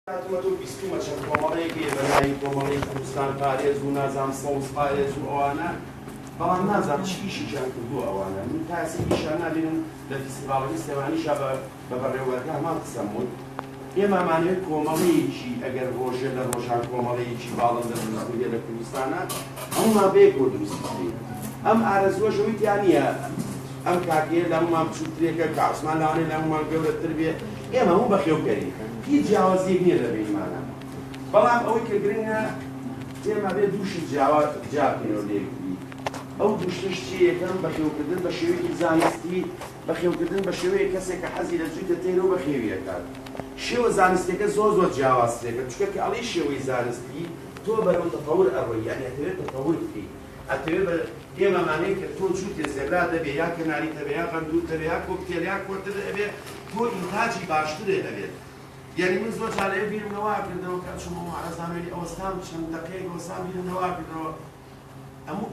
تو بیستومە چەند کۆمەڵەیەکی بەلای کۆمەڵەی کوردستان پارێز و نازام سەوز پارێز و ئەوانە بەڵام نازام چیشیان کردووە ئەوانە من تاسیشان نابینم لە فیستیڤاڵی سێوانیشا بە بەڕێوەکە هەمان قسەم وت ئێمەمانوێت کۆمەڵەیەکی ئەگەر ڕۆژێ لە ڕۆژان کۆمەڵەیەکی باڵندە بنەخوێ لە کوردستانە هەمومان بەیەک بۆ دروست بکەین ئەم ئارەزوەشەوەی تیان نییە ئەم کاکێ لە هەمومان بچووترێکە کە عوسمان لەوانێ لە هەمومان گەورەتر بێ ئێمە هەموو بەخێوکەرین هیچ جیاوازیەک نییە لە بینمانە بەڵام ئەوەی کە گرنگە ئێمە بێ دووشی جاکەینەوە لێکردی ئەو دووشتش چی یەکەم بەخێوکردن بە شێوەیەکی زانستی بەخێوکردن بە شێوەیە کەسێک کە حەزی لە جووتە تێرەوە بەخێویەکات شێوە زانستیەکە زۆر جیاوازترێکە چونکە کە ئەڵێی شێوەی زانستی تۆ بەرەو تەتەور ئەڕۆی یعنی ئەتەوێت تەتەور بکەی ئەتەوێت ئێمەمانەیە کە تۆ جووتێ زێبرا دەبێ یا کەناری دەبێ یا غەندور دەبێ یا کۆکتێل یا کۆرتر دەبێ تۆ ئینتاجی باشترێ دەبێت یعنی من زۆر جارێ بیرم نەوا کردەوە کە چوومە عەرەزانەوەی ئەوەستان چەند دەقەیەک ئەوەستان بیرم نەوا کردەوە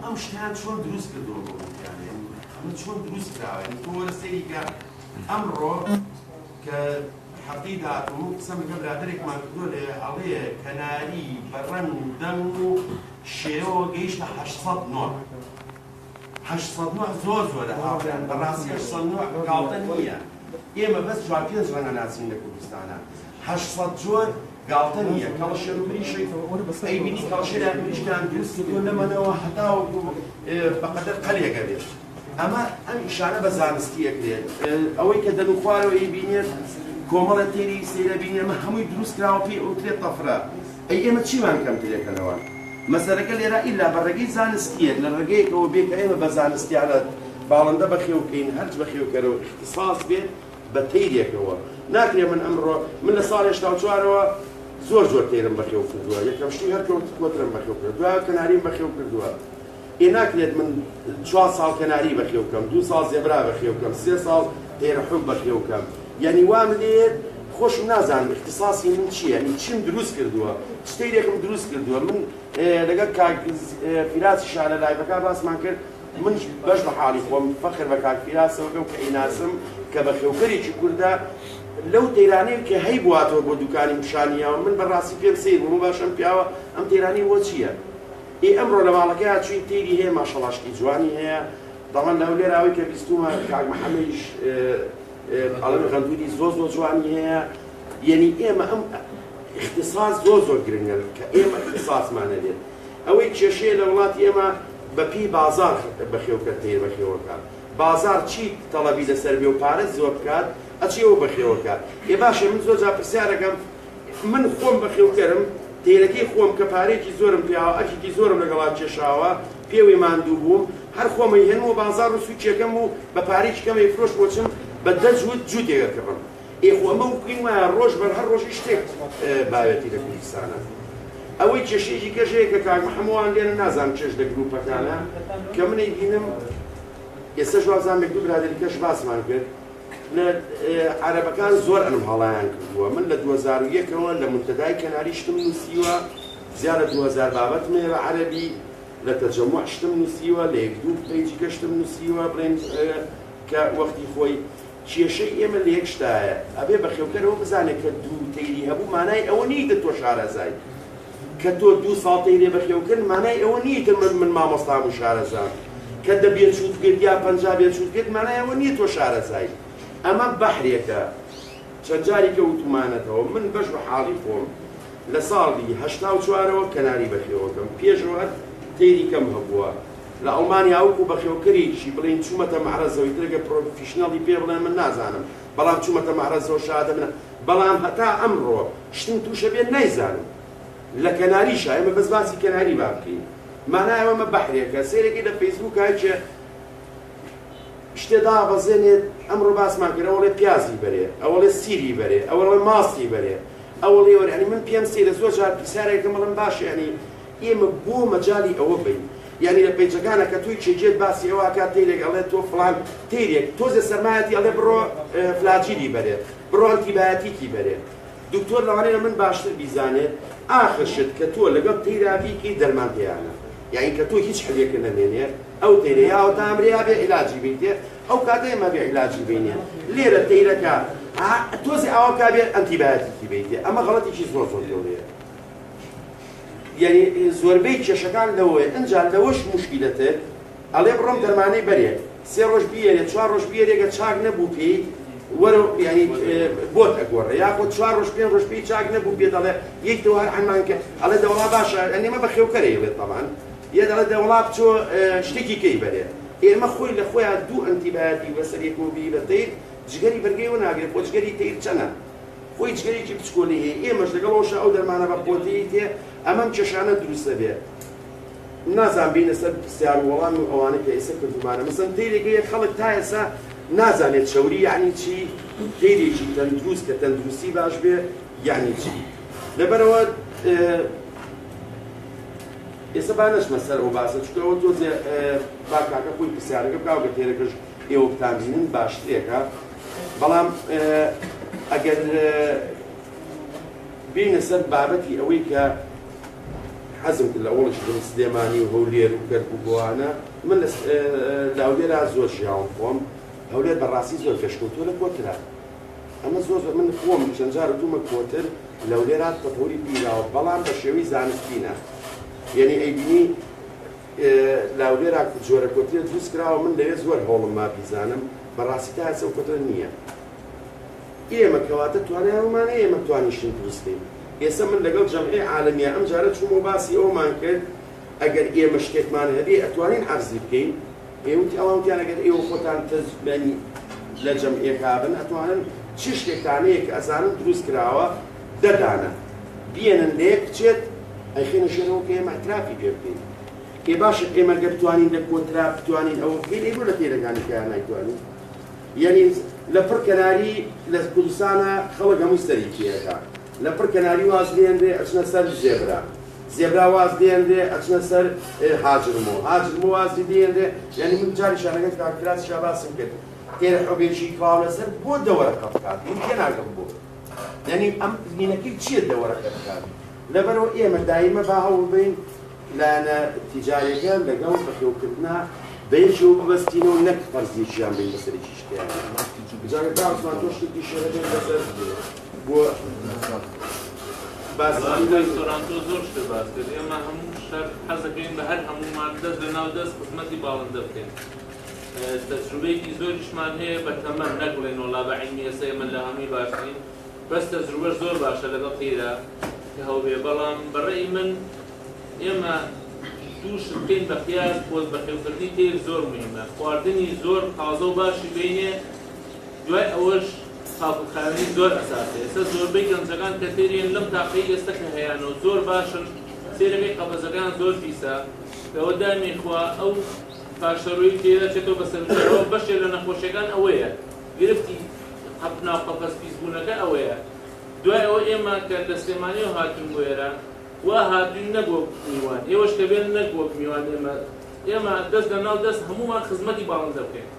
ئەم شتیان چۆن دروست کردەوە بۆ یعنی ئەمە چۆن دروست کراوە یعنی تۆ وەرە سەیری کە ئەمڕۆ کە حەقی داتوو قسەم لەگەڵ برادەرێکمان کردووە لێ ئەڵێ کەناری بەڕەنگ و دەنگ و شێوە گەیشتە 800 نۆع 800 نۆع زۆرە هاوڕێیان بەڕاستی 800 نۆع گاڵتە نییە ئێمە بەس 4-5 ڕەنگە ناچین لە کوردستانە 800 جۆر گاڵتە نییە کەڵەشێر و بریشەی ئەیبینی کەڵەشێریان بریشتیان دروست کردووە لەمەنەوە هەتاوەکو بەقەدەر قەلێگە بێت ئەمە ئەم ئیشانە بە زانستیەک دێت ئەوەی کە دەن و خوارەوە ئەیبینێت کۆمەڵە تێری سەیرە بینێ ئەمە هەمووی دروست کراوە پێی ئەوترێت تەفرە ئەی ئێمە چیمان کەمترێکەنەوە مەسەلەکە لێرە ئیلا بە ڕێگەی زانستیە لە ڕێگەیەکەوە بێ کە ئێمە بە زانستیانە باڵندە بەخێوکەین هەرچ بەخێوکەرەوە اختصاص بێت بە تەیرێکەوە ناکرێ من ئەمڕۆ من لە ساڵی 84ەوە زۆر تێرم بەخێو کردووە یەکەم شتی هەر کۆترم بەخێو کردووە دوای کەناریم بەخێو کردووە ناکرێت من 4 ساڵ کەناری بەخێوکەم 2 ساڵ زێبرا بەخێوکەم 3 ساڵ تێرەحوب بەخێوکەم یعنی وام لێت خۆشم نازانم اختصاصی من چییە یعنی چیم دروست کردووە شتێکم دروست کردووە من لەگەڵ کاک فیراسی شانە لایڤەکە باسمان کرد من بەش بە حاڵی خۆم فەخر بە کاک فیراسەوەکەم کە ئیناسم کە بەخێوکەرێکی کووردا لەو تەیرانەیە کە هەی بواتەوە بۆ دوکانی پیشانیەوە من بەڕاستی پێم سیر بووم باشم پیاوە ئەم تەیرانی وە چییە ئەمڕۆ لە ماڵەکەی هاتووی تێری هەیە ماشەڵاشکی جوانی هەیە دەڵێن لەو لێراوەی کە بیستومە کاک محەممەدیش ئەڵێ غەندوری زۆر جوانی هەیە یعنی ئێمە ئەم اختصاص زۆر گرنگە کە ئێمە اختصاصمانە بێت ئەوەی کێشەیە لە وڵاتی ئێمە بەپی بازار بەخێوکە تێر بەخێوەکات بازار چی تەڵەبی لەسەر بێ و پارە زۆر بکات ئەچێەوە بەخێوەکات باشە من زۆر جار پرسیارەکەم من خۆم بەخێوکەرم تێرەکەی خۆم کە پارێکی زۆرم پیاوە ئەکێکی زۆرم لەگەڵا کێشاوە پێوەی ماندوو بووم هەر خۆمەی هێنمەوە بازار و سوچێکەکەم و بە پارێکی کەمەی فرۆش بۆچم بە 10 جووت تێگەکەم خۆ ئەمە وکەین وایە ڕۆژ بەر هەر ڕۆژی شتێک باوێتی لە کوردستانە ئەوەی کێشەیەکی کەژەیە کە کاک محەمەوان لێرە نازانم چێش لە گروپەکانە کە منەی بینم ئێستاش وازانێک دوو برادەریکەش باسمان کرد لە عەرەبەکان زۆر ئەنم هەڵایان کردووە من لە 2001ەوە لە منتەدای کەناری شتم نووسیوە زیاد لە 2000 بابەت مێرە عەرەبی لە تەرجەموع شتم نووسیوە لە 1-2 پەیجیکە شتم نووسیوە بڵێن کە وەختی خۆی کێشەی ئێمە لە یەک شتایە ئەبێ بەخێوکەرەوە بزانێت کە دوو تەیری هەبوو مانای ئەوە نیتە تۆ شارەزای کە تۆ 2 ساڵ تەیرێ بەخێوکرد مانای ئەوە نیتە من مامۆستام و شارەزام کە دە بێچووتگرت یا 50 بێچووتگرت مانای ئەوە نییە تۆ شارەزای ئەمە بەحرێکە چەند جاری کە وتمانەتەوە من بەش بە حاڵی خۆم لە ساڵی 84ەوە کەناری بەخێوەکەم پێشەوە تەیری کەم هەبووە لە ئەڵمانیا وەکو بەخێوکەرێکی بڵێن چوومەتە مەعرەزەوە ترگە پرۆفیشنەڵی پێ بڵێن من نازانم بەڵام چوومەتە مەعرەزەوە شادە منە بەڵام هەتا ئەمڕۆ شتم تووشە بێت نایزانم لە کەناریشە ئێمە بەس باسی کەناری با بکەین مانایەوە ئەمە بەحرێکە سێرەکی لە فەیسبووک هایچە شتێ دابەزێنێت ئەمڕۆ باسمان کرد ئەوڵێ پیازی بەرێ ئەوڵێ سیری بەرێ ئەوڵێ ماستی بەرێ ئەوڵێ وەرانی من پێم سێرە زۆر جار پرسیارێکم بڵم باشە ینی ئێمە بۆ مەجالی ئەوە بین یعنی لە پەیجەکانە کە توی چێجێت باسی ئەوە کات تێرێک ئەڵێ تۆ فڵان تێرێک تۆزە سەرمایەتی ئەڵێ بڕۆ فلاجیلی بەرێ بڕۆ ئەنتیبایۆتیکی بەرێ دکتۆر لەوانەیە من باشتر بیزانێت ئاخر شت کە تۆ لەگەڵ تەیراویکی دەرمان پێیانە یعنی کە تۆ هیچ حلێکە نەمێنێ ئەو تێرەیە ئەو تامریا بێ عیلاجی بیتێ ئەو کاتە ئێمە بێ عیلاجی بینێ لێرە تەیرەکە تۆزی ئەوە کابێت ئەنتیبایۆتیکی بیتێ ئەمە غەڵەتێکی زۆر زۆر گەورەیە یعنی زۆربەی کێشەکان لەوەیە ئەنجا لەوەش موشکیلەتێت ئەڵێ بڕۆم دەرمانەی بەرێ 3 ڕۆژ بیێرێ 4 ڕۆژ بیێرێگە چاک نەبوو پێی وەرە ینی بۆت ئەگۆڕێ یاخۆ 4 ڕۆژ 5 ڕۆژ پێی چاک نەبوو پێ دەڵێ یەکتەوە هەر عەنمانکە ئەڵێ دەوڵا باشە ئەنێمە بە خێوکەرەیە بێت تەمان یە دەڵێ دەوڵا بچۆ شتێکی کەی بەرێ ئێمە خۆی لە خۆیان دوو ئەنتیبایۆتیک بەسەر یەکۆبی بە تەیر جگەری بەرگەیەوە ناگرێت بۆ جگەری تەیر چەنە خۆی جگەرێکی بچکۆلی هەیە ئێمەش لەگەڵەوەشە ئەو دەرمانە بە پۆتەی تێ ئەمەم کێشانە دروستە بێت نازان بینە سەر پرسیار وەڵام و ئەوانە کە ئێستا کردومانە مەسەن تەیرێکەیە خەڵک تا ئێستا نازانێت شەوری یعنی چی تەیرێکی تەندروست کە تەندروستی باش بێ یعنی چی لەبەرەوە ئێستا با نەچمە سەر ئەو باسە چونکە ئەوە تۆزێ با کاکە خۆی پرسیارەکە بکاو کە تێرەکەش ئێوە بتانبینن باشترێکە بەڵام ئەگەر بینە سەر بابەتی ئەوەی کە حەزم کرد لە ئەوڵش سلێمانی و هەولێر و کەرک و بۆوانە من لە هەولێرا زۆر ژیاوم خۆم هەولێر بەڕاستی زۆر کەشکەوتووە لە کۆترا ئەمە زۆر من خۆم چەند جار دوومە کۆتر لە هەولێرا تەپۆری بیراوە بەڵام بە شێوەی زانستینە یعنی ئەیبینی لە هەولێرا جۆرە کۆترە دروست کراوە من لەوێ زۆر هەوڵم ما بیزانم بەڕاستی تا هەسە و کۆتر نییە ئێمە کەواتە توانای هەڵمانەیە ئێمە توانیشتن دروستین ئێستا من لەگەڵ جەمعی عالەمیە ئەم جارە چوومە باسی ئەومان کرد ئەگەر ئێمە شتێکمان هەبێ ئەتوانین عەرزی بکەین ئێوەتی ئەوانتیان ئەگەر ئێوە خۆتان تەزبێنی لە جەمعیەکا بن ئەتوانن چ شتێکتانەیە کە ئەزانن دروست کراوە دەدانە بێنن لێ بچێت ئەیخێنە ژێرەوە کە ئێمە ئەترافی پێ بکەین ئێ باشە ئێمە گەر بتوانین لە کۆنترا بتوانین ئەوە بکەین ئێمە لە تێرەکانی کە نایتوانین یعنی لە پڕ کەناری لە کوردستانە خەڵک هەموو سەری کێەکە لە پڕ کەناری واز لێنرێ ئەچنە سەر زێبرا واز لێنرێ ئەچنە سەر هاجرمۆ وازی لێنرێ یعنی من جاری شانەکەت کاکراسی شاباسم کرد تێرە حەوبێکی کاو لەسەر بۆ دەوەرەکە بکات من پێ ناگەم بۆ یعنی ئەم زمینەکەی چییە دەوەرەکە بکات لەبەرەوە ئێمە دایمە با هەوڵ بین لایەنە تیجارێکە لەگەڵ بەخێوکردنا بەیەکەوە ببەستینەوە نەک فەرزیەکیان بین بەسەرێکی شتیان جارێ باوسمان تۆ شتێکی شێرە بێن بەسەر بۆ ڕێستۆرانتۆ زۆر شتە باس کرد ئێمە هەموو شەر حەزەکەین بە هەر هەموومان دەست لە ناو دەست خزمەتی باڵندە بکەین تەجروبەیەکی زۆریشمان هەیە بە تەمەن نەگوڵێن وەڵا بە عیلمی ئێستا ئێمە لە هەمووی باشترین بەس تەجروبەش زۆر باشە لەگەڵ تێرە کە هەوبێ بەڵام بەڕێی من ئێمە دووش بکەین بە قیاس پۆز بەخێوکردنی تێر زۆر مهمە خواردنی زۆر تازە و باشی بینێ دوای ئەوەش خاپخاوێنی زۆر ئەساسێ ئێستا زۆربەی گەنجەکان کە تێرێن لەم تاقەی ئێستا کە هەیەنەوە زۆر باشن سێرەکەی قەپەزەکان زۆر پیسە لەوە دامی خوا ئەو پاشەڕووی تێرە چێتەوە بەسەرەوە بەشێک لە نەخۆشیەکان ئەوەیە گرفتی ناو قەپەس پیسبوونەکە ئەوەیە دوای ئەوە ئێمە کە لە سلێمانیەوە هاتوون بۆ ئێرە وا هاتوین نەبووە میوان ئێوەش کە بێن نەبووە میوان ئێمە دەست لە ناو دەست هەمومان خزمەتی باڵندە بکەین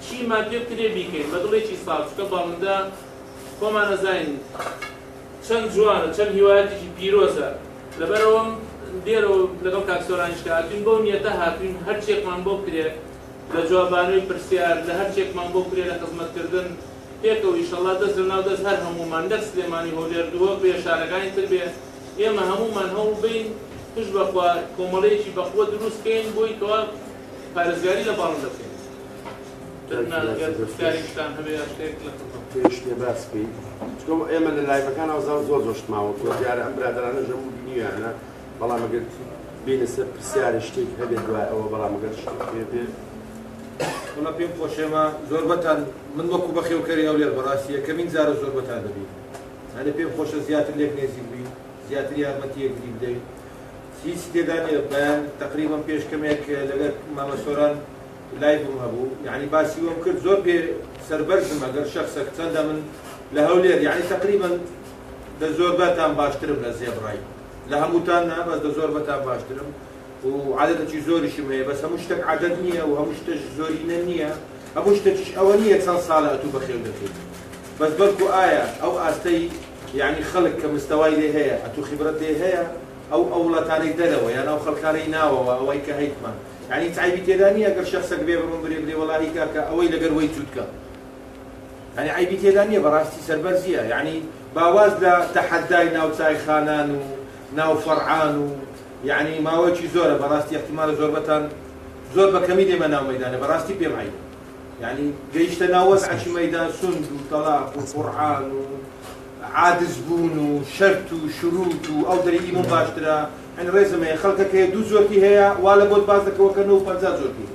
چیمان پێ بکرێ بیکەین بە دڵێکی ساڵ چکە باڵندە خۆمان نەزانین چەند جوانە چەند هیوایەتێکی پیرۆزە لەبەرەوەم دێرەوە لەگەڵ کاکسۆرانیشکە هاتوین بەو نیەتە هاتوین هەرچێکمان بۆ بکرێ لە جوابانەوەی پرسیار لە هەرچێکمان بۆ بکرێ لە خزمەتکردن پێکەوە ئیشەڵڵا دەست لە ناو دەست هەر هەمومان دەست سلێمانی هەولێر دووە بێ شارەکانی تر بێ ئێمە هەمومان هەوڵ بین پشت بەخوا کۆمەڵەیەکی بەخۆ دروست بکەین بۆی کەوا پارێزگاری لە باڵندە بکەین پرسیارێکتان هەبێ یا شتێک لە پێشتێ باس بکەین چکە ئێمە لە لایڤەکان ئەوزان زۆر زۆر شتماوە تۆ دیارە ئەم برادرانە ژەموو بینیویانە بەڵام ئەگەر بینە سەر پرسیارە شتێک هەبێت دوای ئەوە بەڵام ئەگەر شتێک پێ بێت وڵا پێم خۆشێمە زۆربەتان من وەکو بەخێوکەری ئەولێر بەڕاستی یەکەمین جارە زۆربەتان دەبین هەنە پێم خۆشە زیاتر لێک نێزیک بین زیاتر یارمەتیەکری بدەین هیچ تێدا نیە بەیان تقریبا پێشکەمێک لەگەر مامە سۆران لایڤم هەبوو یعنی باسی وەم کرد زۆر بێ سەربەرزم ئەگەر شەخسێک چەندە من لە هەولێر یعنی تقریبا دە زۆربەتان باشترم لە زێبڕای لە هەمووتان نا بەس دە زۆربەتان باشترم و عادەتێکی زۆریشم هەیە بەس هەموو شتێک عادەت نییە و هەموو شتێک زۆرینە نییە هەموو شتێکیش ئەوە نییە چەند ساڵە ئەتوو بەخێو دەکەیت بەس بەڵکو ئایا ئەو ئاستەی یعنی خەڵک کە مستەوای لێ هەیە ئەتوو خیبرەت لێ هەیە ئەو وڵاتانەی دەرەوە یان ئەو خەڵکانەی ناوەوە ئەوەی کە هەیتمان یعنی تایبی تێدا نییە ئەگەر شەخسێک بێ بڕۆم برێ وەڵاهی کاکە ئەوەی لەگەر وەی جووتکە يعني عیبی تێدا نییە بەڕاستی سەربەرزیە یعنی باواز لە تەحەدای ناوچای خانان و ناو فەرعان و یعنی ماوەیەکی زۆرە بەڕاستی احتیمالە زۆربەتان زۆر بە کەمی دێمە ناو مەیدانە بەڕاستی پێم عیبە یعنی گەیشتە ناو وەزعی مەیدان سوند و تەلاق و قورعان و عادز بوون و شەرت و شروط و ئەو دەرەی من باشترە ئەن ڕێزم هەیە خەڵکەکە دوو زۆرتی هەیە وا لە بۆت باز دەکەوە کە 950 زۆرتی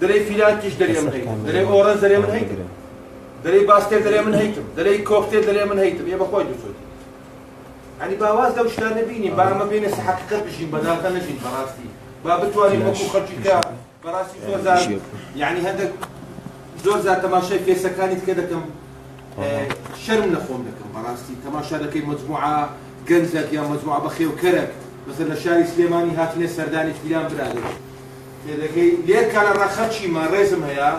دەرەی فیلانکیش دەرێ من هەیتم دەرەی ئۆڕەنج دەرێ من هەیتم دەرەی باستێر دەرێ من هەیتم دەرەی کۆفتێر دەرێ من هەیتم ێ بەخۆی دوو زۆرتی ینی باواز لەو شتان نەبینیم با ئەمە بینە حەقیقەت بژین بەداڵتە نەژین بەڕاستی با بتوانین وەکو خەڵکی کە بەڕاستی زۆر زار یعنی هەندێک زۆر زار تەماشای فێسەکانی تکە دەکەم شەرم لە خۆم دەکەم بەڕاستی تەماشا دەکەی مەجموعە گەنجێک یا مەجموعە بەخێوکەرێک مثل لە شاری سلێمانی هاتنێ سەردانی فیلان برادر تێدەگەی لێرکە لە ڕەخەچیمان ڕێزم هەیە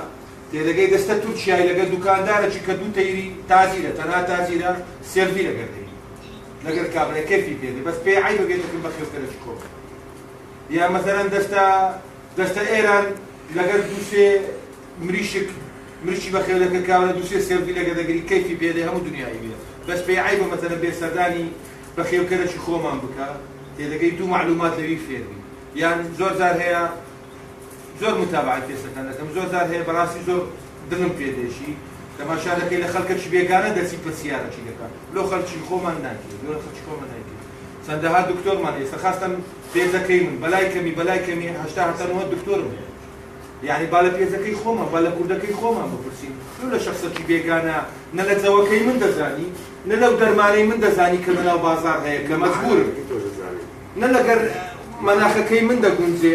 تێدەگەی دەستە تورکیای لەگەر دوکاندارێکی کە دوو تەیری تازیرە تەنها تازیرە سێرڤی لەگەر دەی لەگەر کابرا کەفی پێدێ بەس پێی عیبە بێتەکەم بەخێوکەرێکی کۆ یا مەسەلەن دەستە ئێران لەگەر دووسێ مریشی بەخێو لەکە کاوە دووسێ سێرڤی لەگەر دەگەری کەفی پێدێ هەموو دنیای بێت بەس پێی عیبە مەسەلەن بێسەردانی بەخێوکەرێکی خۆمان بکە تێدەگەی دوو معلومات لەوی فێربی یان زۆر زار هەیە زۆر متابعەت پێسەکان دەکەم زۆر زار هەیە بەڕاستی زۆر دڵم پێدێشی تەماشا دەکەی لە خەڵکەکی بێگانە دەچی پرسیارەکی دەکات لۆ خەڵکی خۆمان ناکرێت لۆ خەڵکی خۆمان ناکرێت چەندەها دکتۆرمان هەیە خاستەن پێزەکەی من بەلای کەمی 80 دکتۆرم هەیە یعنی با لە پێزەکەی خۆمان با لە کوردەکەی خۆمان بپرسین لۆ لە شخصێکی بێگانە نە لە جەوەکەی من دەزانی نە لەو دەرمانەی من دەزانی کە لەناو بازار هەیە کە مەجبورم نە لەگەر مەناخەکەی من دەگونجێ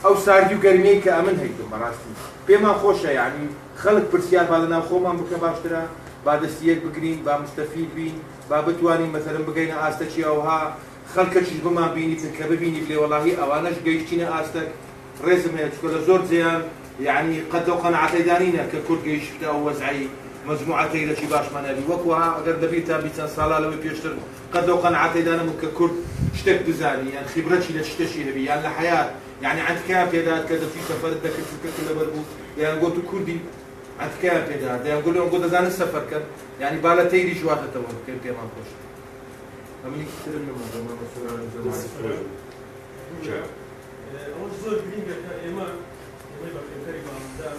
ئەو ساردی و گەرمەی کە ئەمن هەیتم بەڕاستی پێمان خۆشە یعنی خەڵک پرسیار با لەناو خۆمان بکە باشترە با دەستیەک بگرین با مستەفید بین با بتوانین مەسەلەن بگەینە ئاستەکی ئەوها خەڵکەکیش بمان بینی کە ببینی بڵێ وەڵاهی ئەوانەش گەیشتینە ئاستەک ڕێزم هەیە چکە لە زۆر جێیان یعنی قەد و قەنەعەتەی دانینە کە کورد گەیشتە ئەو وەزعی مجموعەتەی لەکی باشمانەبی وەکوها ئەگەر دەبیتان بیچەند ساڵا لەوەی پێشتر قەد و قەنەعەتەی دانم کە کورد شتێک بزانی یان خیبرەتی لە شتێکی هەبی یان لە حەیات یعنی عەنتکەیان پێدات کە دەچی سەفەرت دەکرد چونکە لەبەر بوو یان گۆت و کوردی عەنتکەیان پێدات دەیان گۆ لەوە دەزانن سەفەر کەن یعنی با لە تەیری ژواتەتەوە بکەن پێمان خۆش ئەمنی ترم ئەوە زۆر گرینگە کە ئێمە بەخێوکەری باڵندا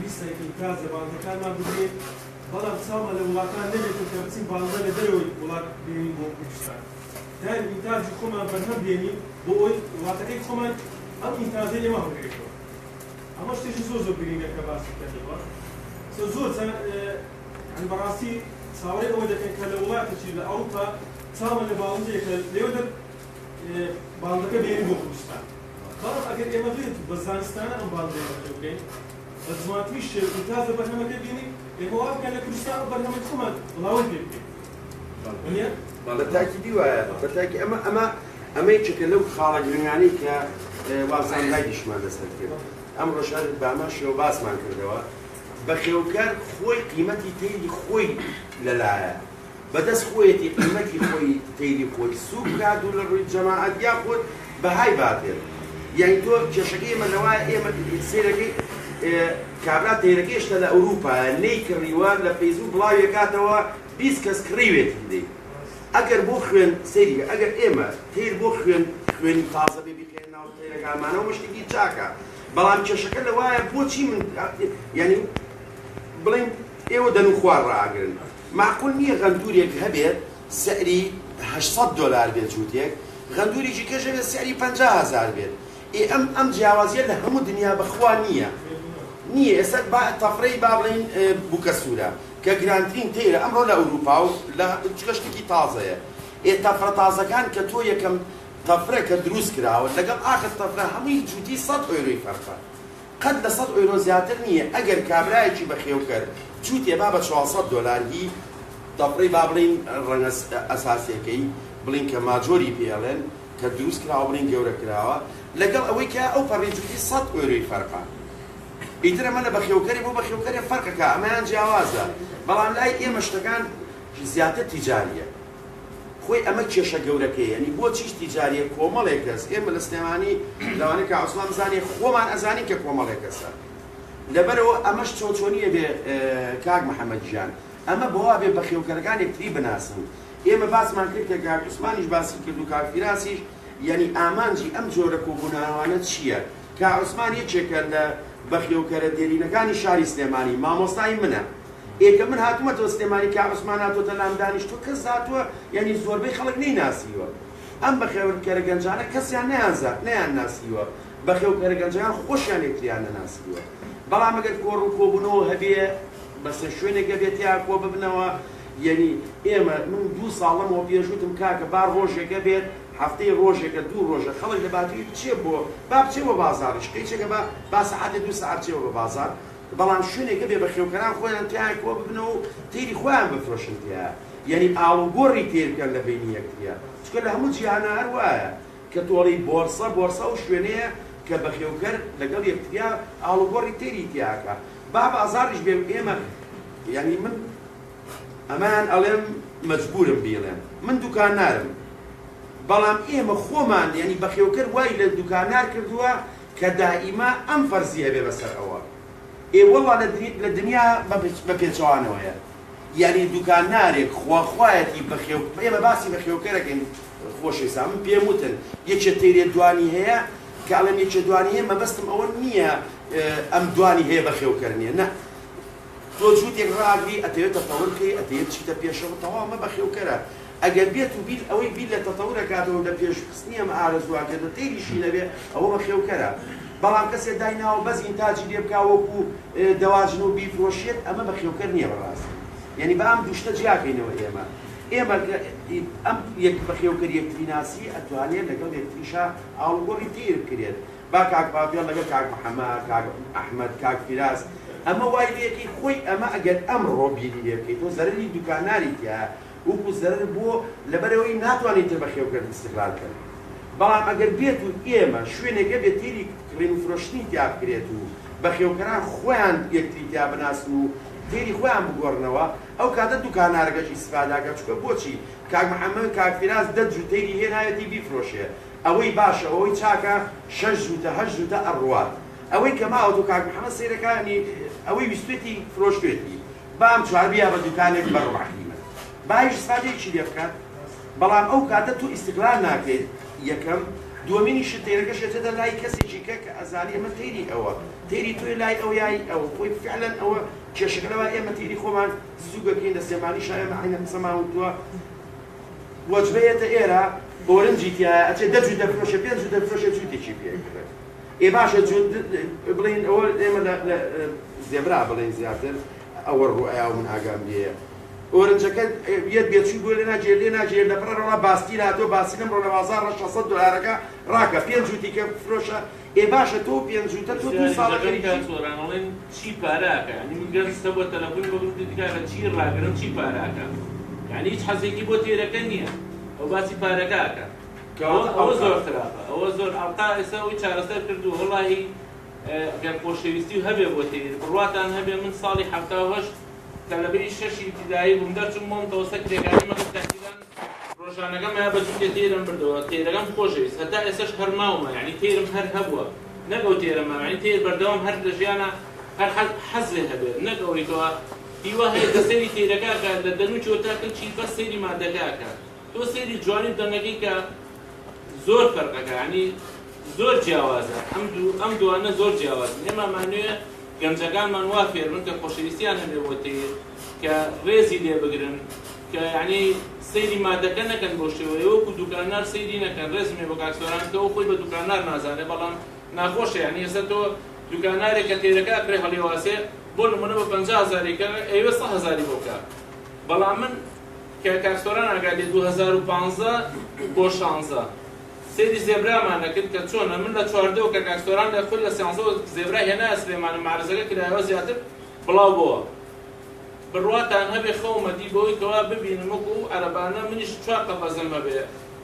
ویستێکی تازە باڵندەکانمان بگرێت بەڵام چاومە لە وڵاتان نەبێتن کە بچین باڵندە لە دەرەوەی وڵات بێنین بۆ کوردستان دایم ئینتاجی خۆمان بەرهەم بێنین بۆ ئەوی وڵاتەکەی خۆمان ئەم ئینتاجەی لێمە هەڵگرێتەوە ئەمە شتێکی زۆر گرینگە کە باسی کردەوە زۆر یعنی بەڕاستی چاوەڕێی ئەوە دەکەن کە لە وڵاتێکی لە ئەوروپا چاومە لە باڵندەیەکە لێوە باڵندەکە بێنین بۆ کوردستان بەڵام ئەگەر ئێمە بێت بە زانستانە ئەم باڵندەیە بکەین بە زمانتیش ئینتاجە بەرهەمەکە بینی ئێمە وا بکەن لە کوردستان بەرهەمەی خۆمان بڵاوی پێ بکەین بەتاکیدی وایە بەتاکی ئەمەی چکە لەو خاڵە گرنگانەی کە وازانگای دیشمان لەسەر کرد ئەم ڕۆژان باماشەوە باسمان کردەوە بەخێوکار خۆی قیمەتی تەیری خۆی لەلایە بەدەست خۆیەتی قیمەتی خۆی تەیری خۆی سوق بکات و لە ڕووی جەماعەت یاخۆت بەهای باتێت یعنی تۆ کێشەکەی ئێمە لەوایە ئێمە سێرەکەی کابرا تەیرەکەی هێشتا لە ئەوروپایە نەیکڕیوە لە فەیسبوک بڵاوی دەکاتەوە 20 کەس کڕیوێتی بدەیت ئەگەر بۆ خوێن سەیری ئەگەر ئێمە تیر بۆ خوێنی تازە بێ بخێن ناو تەیرەکانمانەوە شتێکی چاکە بەڵام کێشەکە لەوایە بۆچی من یعنی بڵێن ئێوە دەن و خوار ڕاگرن معقول نییە غەندورێک هەبێت سەعری $800 بێت جووتێک غەندوریی کەژە بێت سەعری 50,000 بێت ئەم جیاوازیە لە هەموو دنیا بەخوا نییە ئێستا تەفرەی با بڵێن بووکە سوورە کە گرانترین تێرە ئەمڕۆ لە ئەوروپا و لە شتێکی تازەیە تەفرە تازەکان کە تۆ یەکەم تەفرە کە دروست کراوە لەگەڵ ئاخر تەفرە هەمووی جووتی 100 ئۆیرۆی فەرقە قەت لە 100 ئۆیرۆ زیاتر نییە ئەگەر کابرایەکی بەخێوکەر جووتێ با بە $400 هی تەفرەی با بڵێن ڕەنگە ئەساسیەکەی بڵین کە ماجۆری پێڵێن کە دروست کراوە بڵین گەورە کراوە لەگەڵ ئەوەی کە ئەو پەڕی جووتی 100 ئۆیرۆی فەرقە ئیتر ئەمە لە بەخێوکەری بۆ بەخێوکەری فەرقەکە ئەمەیان جیاوازە بەڵام لای ئێمە شتەکان زیاتر تیجاریە خۆی ئەمە کێشە گەورەکەی یعنی بۆ چیش تیجاریە کۆمەڵێک کەس ئێمە لە سلێمانی لەوانەیە کە عوسمان بزانێ خۆمان ئەزانین کە کۆمەڵێک کەسە لەبەرەوە ئەمەش چۆچۆنیە بێ کاک محەممەد ژیان ئەمە بەوا بێ بە خێوکەرەکانێک تری بناسن ئێمە باسمان کرد کە کاک عوسمانیش باسی کرد و کاک فیراسیش یعنی ئامانجی ئەم جۆرە کۆبوونەوانە چییە؟ کاک عوسمان یەکێکە لە بەخێوکەرە دێرینەکانی شاری سلێمانی مامۆستای منە ئێکە من هاتوومەتەوە سلێمانی کاک عوسمان هاتۆتە لام دانیشتووە کەس هاتووە یعنی زۆربەی خەڵک نەیناسیوە ئەم بەخێوکەرە گەنجانە کەسیان نەیانزات نەیان ناسیوە بەخێوکەرە گەنجەکان خۆشیان یەکتریان نەناسیوە بەڵام ئەگەر کۆڕ و کۆبوونەوە هەبێ بەسەر شوێنێکە بێت یا کۆ ببنەوە یعنی ئێمە من 2 ساڵەمەوە پێشوتم کاکە با ڕۆژێکە بێت هەفتەی ڕۆژێکە 2 ڕۆژە خەڵک لە باتوی بچێ بۆ با بچێەوە بازاڕش قەیچێکە با سەعاتێ 2 سەعات بچێەوە بە بازار بەڵام شوێنێکە بێ بەخێوکەران خۆیان تیان کۆ ببنەوە و تێری خۆیان بفرۆشن تیا یعنی ئاڵوگۆڕی تێرکەن لە بینی یەکتریە چکە لە هەموو جیهانە هەر وایە کە تۆڕی بۆرسە و شوێنەیە کە بەخێوکەر لەگەڵ یەکتریا ئاڵوگۆڕی تێری تیاکە با بازاڕیش بێ ئێمە یعنی من ئەمان ئەڵێم مەجبورم بێڵێم من دوکانارم بەڵام ئێمە خۆمان یعنی بەخێوکەر وای لە دوکانار کردووە کە دائیما ئەم فەرزیە بێ بەسەر ئەوە ئێوەڵا لە دنیا بە پێچەوانەوەیە یعنی دوکانارێک خواخوایەتی ئێمە باسی بەخێوکەرەکەین خۆشەویستا من پێم وتن یەکێ تێرێ دوانی هەیە کە ئەڵێم یەکێ دوانی هەیە مەبەستم ئەوە نییە ئەم دوانی هەیە بەخێوکەر نییە نە تۆ جووتێک ڕاگری ئەتەوێت تەتەور بکەی ئەتەوێت چیتە پێشەوە تەواو ئەمە بەخێوکەرە ئەگەر بێت و بیل ئەوەی بیل لە تەتەور ئەکاتەوە لە پێشخستنی ئەمە ئارەزوواکێتە تێریشی نەبێ ئەوە بەخێوکەرە بەڵام کەسێک دایناوە بەس ئینتاجی لێ بکا وەکو دەواژن و بیفرۆشێت ئەمە بەخێوکەر نییە بەڕاست یعنی بە ئەم دوشتە جیاکەینەوە ئێمە ئەم یەک بەخێوکەر یەکتریناسی ئەتوانێت لەگەڵ یەکتریشا ئاڵوگۆڕی تیر بکرێت با کاک پاپیان لەگەڵ کاک محەممەد کاک ئەحمەد کاک فیراس ئەمە وای لێکی خۆی ئەمە ئەگەر ئەمڕۆ بیری لێ بکەیت تۆ زەرری دوکاناری تیا وەکو زەرر بۆ لەبەرەوەی ناتوانێت تر بەخێوکەر استیغلال بکەن بەڵام ئەگەر بێت و ئێمە شوێنێکە بێت تیری کڕین و فرۆشتنی تیا بکرێت و بەخێوکەران خۆیان یەکتری تیا بناسن و تێری خۆیان بگۆڕنەوە ئەو کاتە دوکانارەکەش ئیسفاداکە چکە بۆچی کاک محەممەد کاک فیراس 10 جوتەیری هێنایەتی بیفرۆشێ ئەوەی باشە ئەوەی چاکە 6 جوتە 8 جوتە ئەڕوات ئەوەی کە ماوە و کاک محەممەد سیرەکانی ئەوەی ویستێتی فرۆشتێتی بام چواربیە بە دوکانێک بەڕواحیمە باش سادێکی لێ بکات بەڵام ئەو کاتە تو ئیستیغلال ناکەیت یەکەم دووەمینی شتێرەکەش ئەچێتە لای کەسێکی کە ئەزانی ئەمە تێری ئەوە تێری توی لای ئەو یای ئەوە خۆی فعلەن ئەوە کێشەکەەوە ئێمە تێری خۆمان زووگەکەین لە سێمانی شایمە عینە قسەماوتووە وەجبەیەتە ئێرە ئۆرنجی تایە ئەچێت 10 جوتە فرۆشە 5 جوتە فرۆشە جوتێکی پێکرێت ئێ باشە بڵین ئەوە ئێمە لە زێبرا بڵین زیاتر ئەوە ڕوئیا و من ئاگام لێیە ئۆرنجەکە یەت بێچوی بۆ لێ ناجێت لێ ناجێت لە پڕەوە باسی هاتۆ باسی لەم ڕۆ لە بازار $600 ڕاکە 5 جوتی کە فرۆشە ئێ باشە تۆ 5 جوتە تۆ 2 ساڵەکەی سۆرانەڵێن چی پاراکە ینی من گەنجتە بۆ تەلەفۆن بە گروپی دیکارە چی ڕاگرم چی پاراکە یعنی هیچ حەزێکی بۆ تێرەکە نییە ئەو باسی پارەکەکە ئەوە زۆر خراپە ئەوە زۆر ئەڵتا ئێستا ئەوی چارەسەر کردو وەڵاهی گەر خۆشەویستی و هەبێ بۆ تێر بڕواتان هەبێ من ساڵی 1970 تەلەبەری 6 ئیبتیدایی بووم دەرچووم مۆمتەوە سەکرێکانی مەگەڵ تاکیدان ڕۆژانەکەم یا بەجووتێ تێرم بردەوە تێرەکەم خۆشەویست هەتا ئێستاش هەرماومە یعنی تێرم هەر هەبووە نەگەڵ تێرەمە یعنی تێر بەردەوام هەر لە ژیانە هەر حەزێ هەبێت نەگەڵیتەوە هیوا هەیە کە سەیری تێرەکەکە لە دەنوچەوە تاکە چی بەس سەیری مادەکەکە تۆ سەیری جوانی دەنگەکەی کە زۆر فەرقەکە ینی زۆر جیاوازە ئەم دوانە زۆر جیاوازن ئێمە مانوێ گەنجەکانمان وا فێربن کە خۆشەویستیان هەبێ بۆ تێر کە ڕێزی لێ بگرن کە یعنی سەیری مادەکە نەکەن بۆ شێوەیە وەکو دوکانار سەیری نەکەن ڕێزمێ بۆ کاکسۆران کە ئەو خۆی بە دوکانار نازانێ بەڵام ناخۆشە یعنی ئێستا تۆ دوکانارێک کە تێرەکە کرێ هەڵێواسێ بۆ نمونە بە 50,000 ئەوێ 100,000 بۆ بکات بەڵام من کە کاکسۆران ئاگادێ 2015 بۆ 16 سەیری زێبرامان نەکرد کە چۆنە من لە 14 کە کاکسۆران لە خۆی لە 13 زێبرا هێنایە سلێمانە مارزەکە کرایەوە زیاتر بڵاو بووە بڕواتان هەبێ خەومەتی بەوەی کەوا ببینم وەکو عەرەبانە منیش 4 قەپەزم هەبێ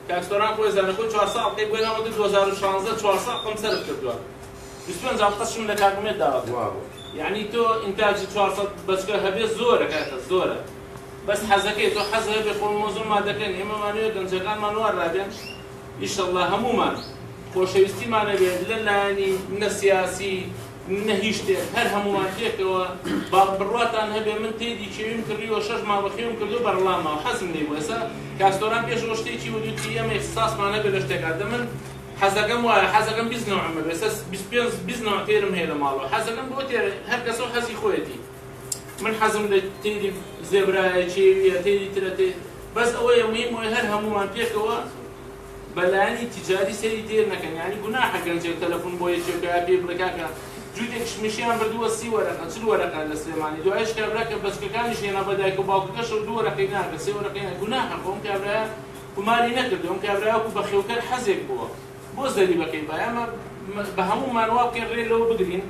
کاکسۆران خۆی زانە خۆی 4 ساڵ بۆی 2016 4 ساڵ سەرف کردووە 25 قەشم لە کاکمێت داوە یعنی تۆ ئینتاجی 400 بەچکە هەبێ زۆرە کاتە زۆرە بەس حەزەکەی تۆ حەز هەبێ خۆ مۆزوع مادەکەن ئێمەمانوێت گەنجەکانمان وا ڕابێن ئیشەڵڵا هەمومان خۆشەویستیمانە بێت لە لایەنی نە سیاسی نەهی شتێک هەر هەمووان تێکەوە بڕواتان هەبێ من تێدی چێویم کردیوە 6 ماوە خێوم کردو بەرڵامەوە حەزم لێ بوو ئێستا کاستۆران پێشەوە شتێکی وجودی ئەمە اختصاصمان هەبێ لە شتێکات من حەزەکەم وایە حەزەکەم 20 نوعمە بێ 25 نوع تێرم هەیە لە ماڵەوە حەزەکەم بۆ تێرە هەر کەسەوە حەزی خۆیەتی من حەزم لە تێری زێبرایە چێویە تێری ترە تێ بەس ئەوەیە مهم وایە هەر هەموومان پێکەوە بەلایانی تیجاری سەیری تێر نەکەن یعنی گوناحە گەنجێک تەلەفۆن بۆ یەکێکە پێ بڵێ کاکە جوودێک شمیشیان بردووە 30 وەرەقە 40 وەرەقە لە سلێمانی دوایش کابراکە بەچکەکانیش هێنا بە دایک و باوکەکەش 2 وەرەقەی ناکە 3 وەرەقەی ناکە گوناحە خۆم کابرایە کوماری نەکردو ئەم کابراایەکو بە خێوکەر حەزێک بووە بۆ زەریبەکەی باە ئەمە بە هەموومان وا بکەین ڕێ لەوە بگرین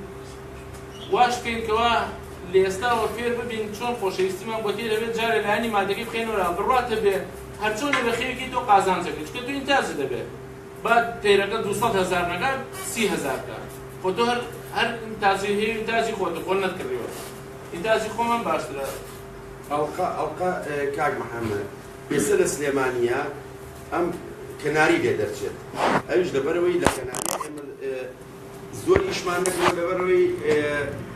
واش بکەینکەوە لە ئێستاوە فێر ببین چۆن خۆشەویستیمان بۆ تێ دەبێت جارێ لایانی مادەکەی بخێنەوە بڕاتە بێ هەر چۆنە بە خێوێکی تۆ قازانجەکەی چکە تو ئینتازە دەبێت بعد تێرەکە 200,000 نەکات 30,000 کات خۆ تۆ هەر ئینتازی هەیە ئینتازی خۆتە خۆ نەتکردیوە ئینتازی خۆمان باشترە ئەڵقا کاک محەممەد ئێستا لە سلێمانیە ئەم کەناری لێ دەرچێت ئەوش لەبەرەوەی لە کەناری زۆر ئیشمان نەکرێت لەبەرەوەی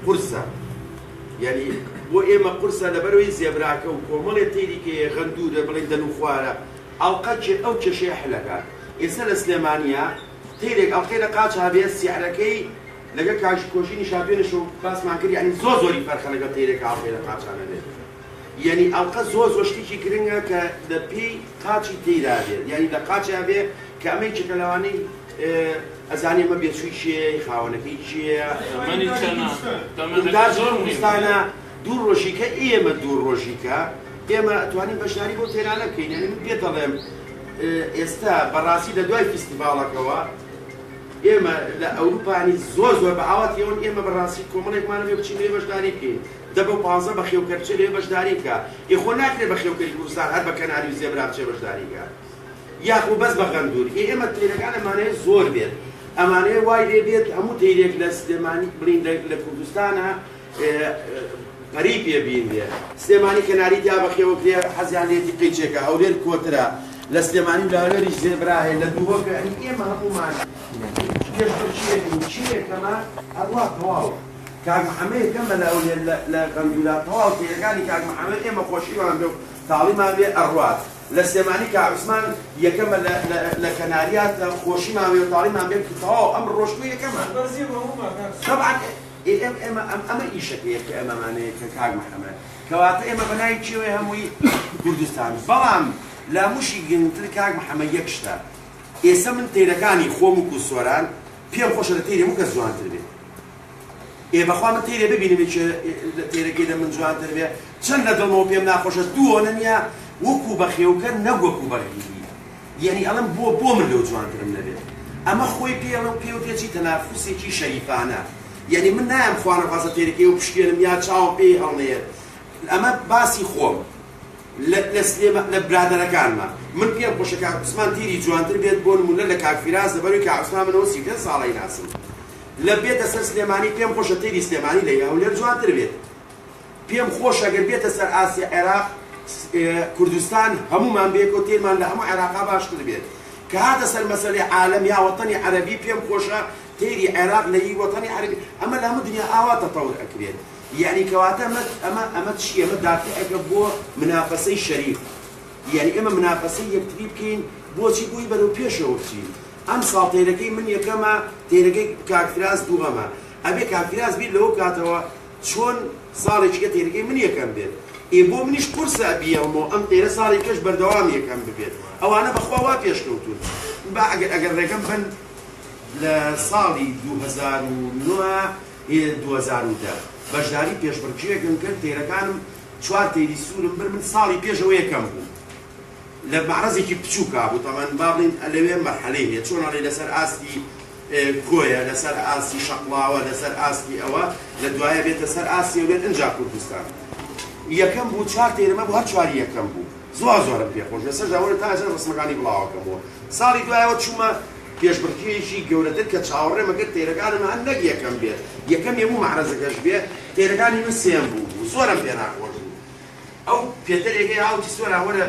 قورسە یعنی بۆ ئێمە قورسە لەبەرەوەی زێبراکە و کۆمەڵێ تێریکە غەندورە بڵێن دەن و خوارە ئەڵقا ئەو کێشەیە حلەکات ئێستا لە سلێمانیە تێرێک ئەڵقەی لە قاچ هەبێت سیعرەکەی لەگە کۆژینی شاپێنش و باسمان کرد یعنی زۆری فەرخە لەگە تێرێک ئەڵقەی لە قاچانە بێت یعنی ئەڵقە زۆر شتێکی گرنگە کە لە پێی قاچی تێدا بێت یعنی لە قاچیا بێ کە ئەمەی چکە لەوانەی ئەزانێ مە بێچووی چیە خاوەنەکەی چییە زۆر وستانە دوو ڕۆژیکە ئێمە دوو ڕۆژیکە ئێمە ئەتوانین بەشداری بۆ تێرانە بکەین یعنی من پێ دەڵێم ئێستا بەڕاستی لە دوای فیستیڤاڵەکەوە ئێمە لە ئەوروپانی زۆر بە ئاواتیەوە ئێمە بەڕاستی کۆمەڵێکمانە بێ بچین لێ بەشداری بکەین دە بە 15 بە خێوکەرچە لێ بەشداری بکە ئێخۆ ناکرێت بە خێوکەری کوردستان هەر بە کەناری و زێبرا بچێ بەشداری بکە یاخۆ بەس بە غەندور ئێمە تێرەکان ئەمانەیە زۆر بێت ئەمانەیە وای لێ بێت هەموو تێرێک لە سلێمانی بڵین لە کوردستانە غەریب پێبین بێ سلێمانی کەناری دیا بە خێوەکرێ حەزیان لێتی قیچێکە هەولێر کۆترە لە سلێمانی لاوێریش زێبرا هەیە لە دووهۆکە ئێمە هەموومان چیەکەمە هەروە تەواو کاک محەممەد یەکەمە لە غەندورە تەواو تێرەکانی کاک محەممەد ئێمە خۆشیمان بێ و تاڵیمان بێ ئەڕوات لە سلێمانی کاک عوسمان یەکەمە لە کەناریات خۆشیمان بێ و تاڵیمان بێ تەواو ئەم ڕۆژتوو یەکەمە طبعا ئەمە ئیشەکەیە کە ئەمەمانەیە کە کاک محەممەد کەواتە ئێمە بەناوی چێوەی هەمووی کوردستان بەڵام لە موشی گرنگتر کاک محەممەد یەک شتە ئێستا من تێرەکانی خۆم و کوسۆران پێم خۆشە لە تێری موکە جوانتر بێت بەخوا من تێرێ ببینم تێرەکەیدا من جوانتر بێ چەند لە دڵمەوە پێم ناخۆشە دووە نەنیا وەکو بە خێوکە نەگوەکو بەغیبی یعنی ئەڵم بۆ من لەو جوانترم نەبێت ئەمە خۆی پێڵم پێ و پێچی تەنافوسێکی شەریفانە یعنی من نایم خوانەخوازە تێرەکەی و پشکێنم یا چاوم پێی هەڵنێت ئەمە باسی خۆم لە برادەرەکانمە من پێم خۆشە کاک عوسمان تیری جوانتر بێت بۆ نمونە لە کاک فیراز لەبەروی کاک عوسمان منەوە 35 ساڵی ناسم لە بێتە سەر سلێمانی پێم خۆشە تێری سلێمانی لە هەولێر جوانتر بێت پێم خۆشە ئەگەر بێتە سەر ئاسیا عێراق کوردستان هەمومان بێکەوە تێرمان لە هەموو عێراقا باشتر بێت کە هاتە سەر مەسەلەی عالەم یا وەتەنی عەرەبی پێم خۆشە تێری عێراق لە وەتەنی عەرەبی ئەمە لە هەموو دنیا ئاوا تەتەور ئەکرێت یعنی کەواتە ئەمە چی ئەمە دافعەکە بۆ منافەسەی شەریف یعنی ئێمە منافەسەی یەکتری بکەین بۆچی بووی بەرەو پێشەوە بچین ئەم ساڵ تێرەکەی من یەکەمە تێرەکەی کاک فیراز دووەمە ئەبێ کاک فیراز بیر لەوە کاتەوە چۆن ساڵێکیکە تێرەکەی من یەکەم بێت بۆ منیش قورسە بیەومەوە ئەم تێرە ساڵی کەش بەردەوام یەکەم ببێت ئەوانە بەخوا وا پێشکەوتون ئەگەر ڕێگەم بن لە ساڵی 2009 بەشداری پێشبڕکێکم کرد تێرەکانم 4 تێری سوورم بر من ساڵی پێشەوە یەکەم بوو لە معرەزێکی بچووکا بوو تەمان با بڵین لەوێ مەرحەلەی هەیە چۆن ئەڵێ لەسەر ئاستی کۆیە لەسەر ئاستی شەقڵاوە لەسەر ئاستی ئەوە لە دوایە بێتە سەر ئاسی و بێت ئەنجا کوردستان یەکەم بوو 4 تێرمە بوو هەر 4 یەکەم بوو زۆرم پێخۆش لەسەر داوەرە تا ئەجەر ڕسمەکانی بڵاوەکەمەوە ساڵی دوایەوە چوومە پێشبڕکێکی گەورەتر کە چاوەڕێمە کرد تێرەکانم هەر نەک یەکەم بێت یەکەم هەموو معرەزەکەش بێت تێرەکانی من سێم بوو زۆرم پێ ناخۆش بوو ئەو پێتەرێکی هاوتی سۆرا وەرە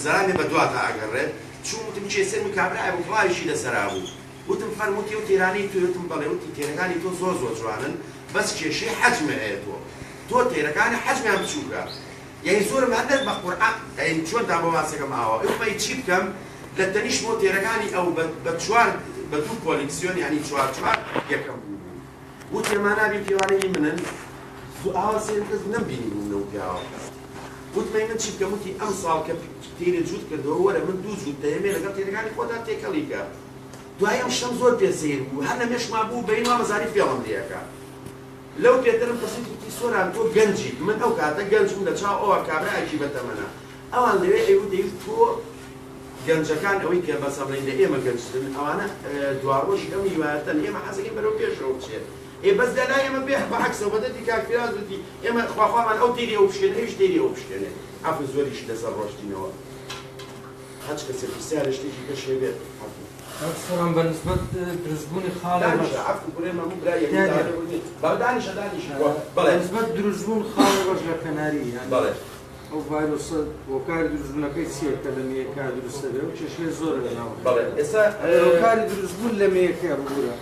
زەرامێ بە دواتە ئەگەڕێت چووتم چێ سەر و کابرای بوو فڵاویشی لەسەرا بوو وتم فەرمووتی و تێرانی توێتم بەڵێ وتی تێرەکانی تۆ زۆر زۆر جوانن بەس کێشەی حەجمە هەیە تۆ تێرەکانی حەجمیان بچووکە یعنی زۆرم هەندێک بە قورئان چۆن دا بۆ واسەکەم ئاوە ئەومەی چی بکەم لە تەنیشت بۆ تێرەکانی ئەو بە چوار بە دوو کۆلێکسیۆن یعنی چوار یەکەم بوو و تێمانابی پێوانەی منن ئاوا سێ کەس نەمبینی بوونەوە پیاوە وتمەی من چی بکەم وتی ئەم ساڵ کە تێرە جووت کردەوە وەرە من دوو جووت دەیەمێ لەگەڵ تێرەکانی خۆدا تێکەڵی کە دوای ئەم شتم زۆر پێسەیر بوو هەر لە مێشما بوو بەینوا مەزاری فێڵم لێەکە لەو پێترم پرسیوتی سۆران تۆ گەنجی من ئەو کاتە گەنجم لە چاو ئەوە کابراایکی بەتەمەنە ئەوان لەوێ ئەیوت تۆ گەنجەکان ئەوەی کە بەسە بڵین لە ئێمە گەنجتن ئەوانە دوارۆژی ئەم هیوایەتەن ئێمە حەزەکەی بەرەو پێشەوە بچێت بەس لەلای ئێمە بێ بەعەکسەوە بەدەتی کاکفراز وتی ئێمە خواخوامان ئەو تێری ئەو بشکێنێ هیچ تێری ئەو بشکێنێ عەفو زۆریش لەسەر ڕۆشتینەوە هەچ کەسێک پرسیارە شتێکی پێشێ بێت سلام بالنسبة درزبوني خالي بالنسبة درزبون خالي رجل كناري يعني أو فيروس وكاري درزبون كي سير كلامي كاري درزبون وشيء زور لنا وكاري درزبون لما يكابورا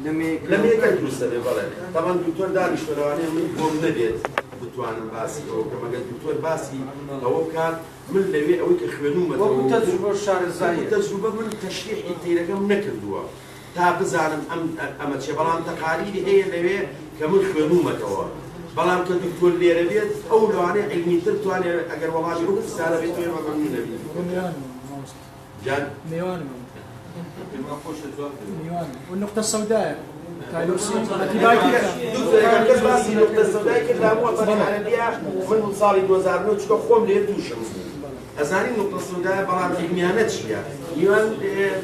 لما يكابورا طبعا دكتور دانش فرواني من قوم نبيت بتوانم باسی ئەو کەمەگە دکتۆر باسی ئەوە بکات من لەوێ ئەوەی کە خوێنومەوە وەکو تەجروبە شارەزایی تەجروبە من تەشریحی تێرەکەم نەکردووە تا بزانم ئەمە چێ بەڵام تەقاریری هەیە لەوێ کە من خوێنومەتەوە بەڵام کە دکتۆر لێرە بێت ئەو لەوانەیە عیلمیتر توانێت ئەگەر وەڵامی ڕوو سارە بێت توێ مەمنون نەبێت جان ميوان والنقطة السوداء تايلوسين اتباعي كاس باسي نقطة السوداء كلها موطنة عربية من صار 2009 چکە خۆم لێ تووشم ئەزانی نقطة السوداء بەڵام علمیانە چییە؟ میوان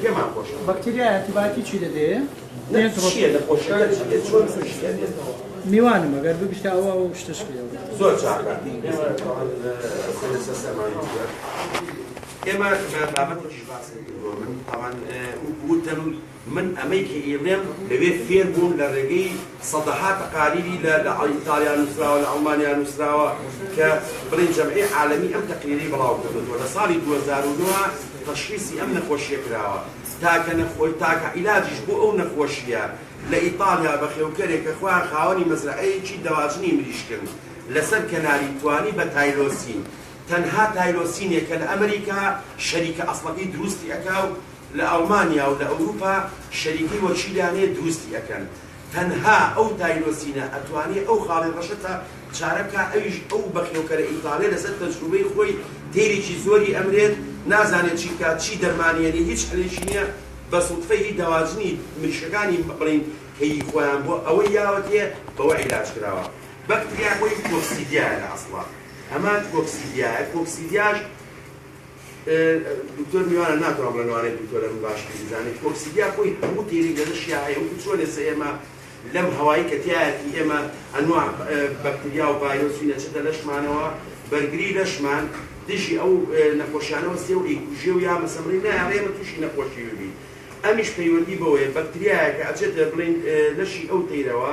پێمان خۆشە بەکتریا اتباعی چی دەدەیە؟ چییە نەخۆشیەکە چۆن تووشیە میوانم ئەگەر ببیستە ئەوە و شتش زۆر چاکە ئێمە بابەتێکی باسی کردووە من تاوان وتم من ئەمەی کە ئێڵێم لەوێ فێر بووم لە ڕێگەی سەدەها تەقاریری لە ئیتالیا نووسراوە لە ئەڵمانیا نووسراوە کە بڵین جەمعی عالەمی ئەم تەقریری بڵاو کردووە لە ساڵی 2009 تەشخیصی ئەم نەخۆشیە کراوە تاکە تاکە عیلاجیش بۆ ئەو نەخۆشیە لە ئیتالیا بە خێوکەرێک کە خوان خاوەنی مەزرعەیەکی دەواژنی مریشکردن لەسەر کەناری توانی بە تایلۆسین تەنها تایلۆسینێک کە لە ئەمریکا شەریکە ئەسڵەکەی دروستی ئەکا و لە ئەڵمانیا و لە ئەوروپا شەریکی وەکیلانەیە دروستی ئەەکەن تەنها ئەو تایلۆسینە ئەتوانێت ئەو خاڵی ڕەشەتە چارەکە ئەویش ئەو بەخێوکەرە ئیتاڵێ لەسەر تەجروبەی خۆی تێرێکی زۆری ئەمرێت نازانێت چی بکات چی دەرمانیێنی هیچ حلێکی نییە بە سوتفەی هی داواژنی مریشەکانی بڵین کەی خۆیان بۆ ئەوەی یاوەتێ بەوە عیلاج کراوە بەکتریا خۆی کۆکسیدیایە لە ئەسڵا ئەمان کۆکسیدیایە کۆکسیدیاش دکتۆر میوانە ناتوانم بڵێم لەوانەیە دکتۆرە من باش بزانێت کۆکسیدیا خۆی هەموو تێری لە لەشیا هەیە وەکو چۆن ئێستا ئێمە لەم هەوایی کە تایەتی ئێمە ئەنواع بەکتریا و ڤایرۆسی نەچێتە لەشمانەوە بەرگری لەشمان دژی ئەو نەخۆشیانەوە سێ و ئیکوژێ و یا مەسەمڕی نایڵێمە تووشی نەخۆشی ببی ئەمیش پەیوەندی بەوەیە بەکتریایە کە ئەچێتە بڵین لەشی ئەو تەیرەوە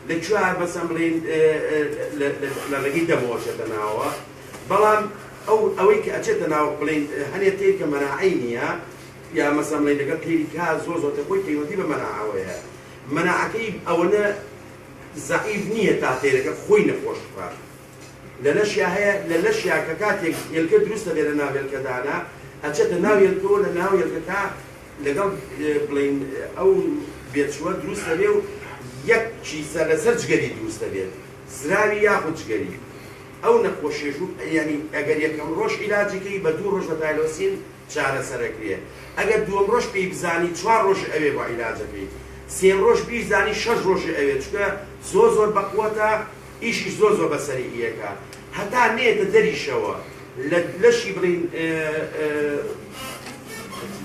لەکوێ بەسەم بڵین لە ڕێگەی دەمەوەشێتە ناوەوە بەڵام ئەوەی کە ئەچێتە ناو بڵین هەنێ تێر کە مەناعەی نییە یا مەسەم بڵین لەگەڵ تێری کا زۆر زۆرتە خۆی پەیوەندی بە مەناعەوەیە مەناعەکەی ئەوەنە زەعیف نییە تا تێرەکە خۆی نەخۆش بکات لە لەشیا هەیە لە لەشیا کە کاتێک هێلکە دروستە بێ لە ناو هێلکەدانە ئەچێتە ناو هێلکەوە لە ناو هێلکەکە لەگەڵ بڵین ئەو بێچووە دروستە بێ و یەک چیسە لەسەر جگەری دروستە بێت زراوی یاخود جگەری ئەو نەخۆشیش ینی ئەگەر یەکەم ڕۆژ عیلاجەکەی بە دوو ڕۆژ بە تایلۆسین چارەسەرەکرێ ئەگەر دووەم ڕۆژ پێی بزانی 4 ڕۆژ ئەوێ بۆ عیلاجەکەی سێم ڕۆژ بیزانی 6 ڕۆژ ئەوێ چکە زۆر بەقووەتە ئیشیش زۆر بەسەری ئیەکە هەتا نێتە دەریشەوە لەشی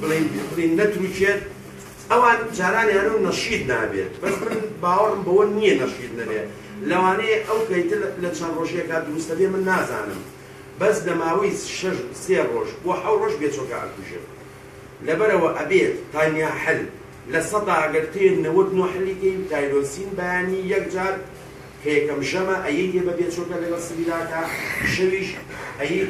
بڵین نەتروچێت ئەوان جارانیانە نەشید نابێت بەس من باوەڕم بەوە نییە نەشید نەبێت لەوانەیە ئەو کەیتر لە چەند ڕۆژێکا دروستە بێ من نازانم بەس لە ماوەی 3 ڕۆژ بۆ 7 ڕۆژ بێچۆکە ئەکوژێت لەبەرەوە ئەبێت تانیا حل لە سەدا ئەگەر تێن 99 حلیکەی تایلۆسین بەیانی یەکجار کە یەکەم ژەمە ئەیە بە بێچۆکە لەگەڵ سبیلاکە شەویش ئەیە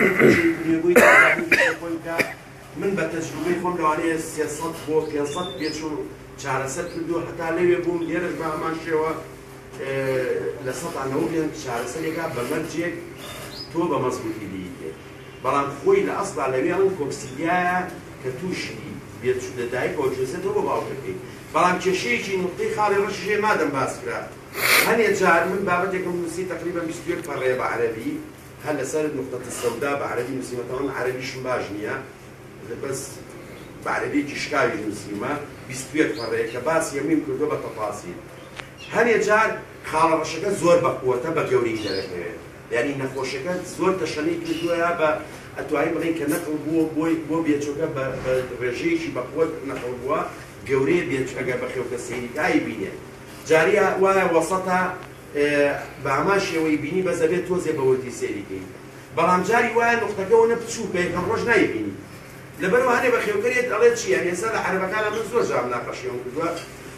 چارەسەر کردو هەتا لەوێ بووم لێرەش بە هەمان شێوە لە سەدانەوە بێن چارەسەرێکا بە مەرجێک تۆ بە مەزبوطی دیکێ بەڵام خۆی لە ئەسڵا لەوێ ئەو کۆکسیدیایە کە تووشی بێتچوو دایکەوە جێسێتەوە بۆ باوکەکەی بەڵام کێشەیەکی نقطەی خاڵی ڕەشێ مادەم باس کرا هەنێ جار من بابەتێکم نووسی تقریبا 21 پەڕێ بە عەرەبی هەر لەسەر نقطة السەودا بە عەرەبی نووسیمەتەوە عەرەبیشم باش نییە بەس بە عەرەبیەکی شکاوی نووسیمە 21 پەڕەیە کە باسی هەموویم کردووە بە تەفاسیل هەنێ جار خاڵە ڕەشەکە زۆر بەقووەتە بە گەورەی دەرەکەوێت یعنی نەخۆشەکە زۆر تەشەنەی کردووە بە ئەتوانی بڵێن کە نەقڵ بووە بۆ بێچۆکە بە ڕێژەیەکی بەقووە نەقڵ بووە گەورەیە بێت ئەگەر بە خێوکە سەیریکایی بینێت جاریە وایە وەسەتە بە ئەما شێوەی بینی بە زەبێت تۆزێ بەوەتی سێریکەی بەڵام جاری وایە نقطەکەەوە نەپچوو بە یەکەم ڕۆژ نایبینی لەبەرەوە هەنێ بە خێوکەرێت ئەڵێ چیە ئێستا لە عەرەبەکانە من زۆر جار مناقەشەیەوە کردووە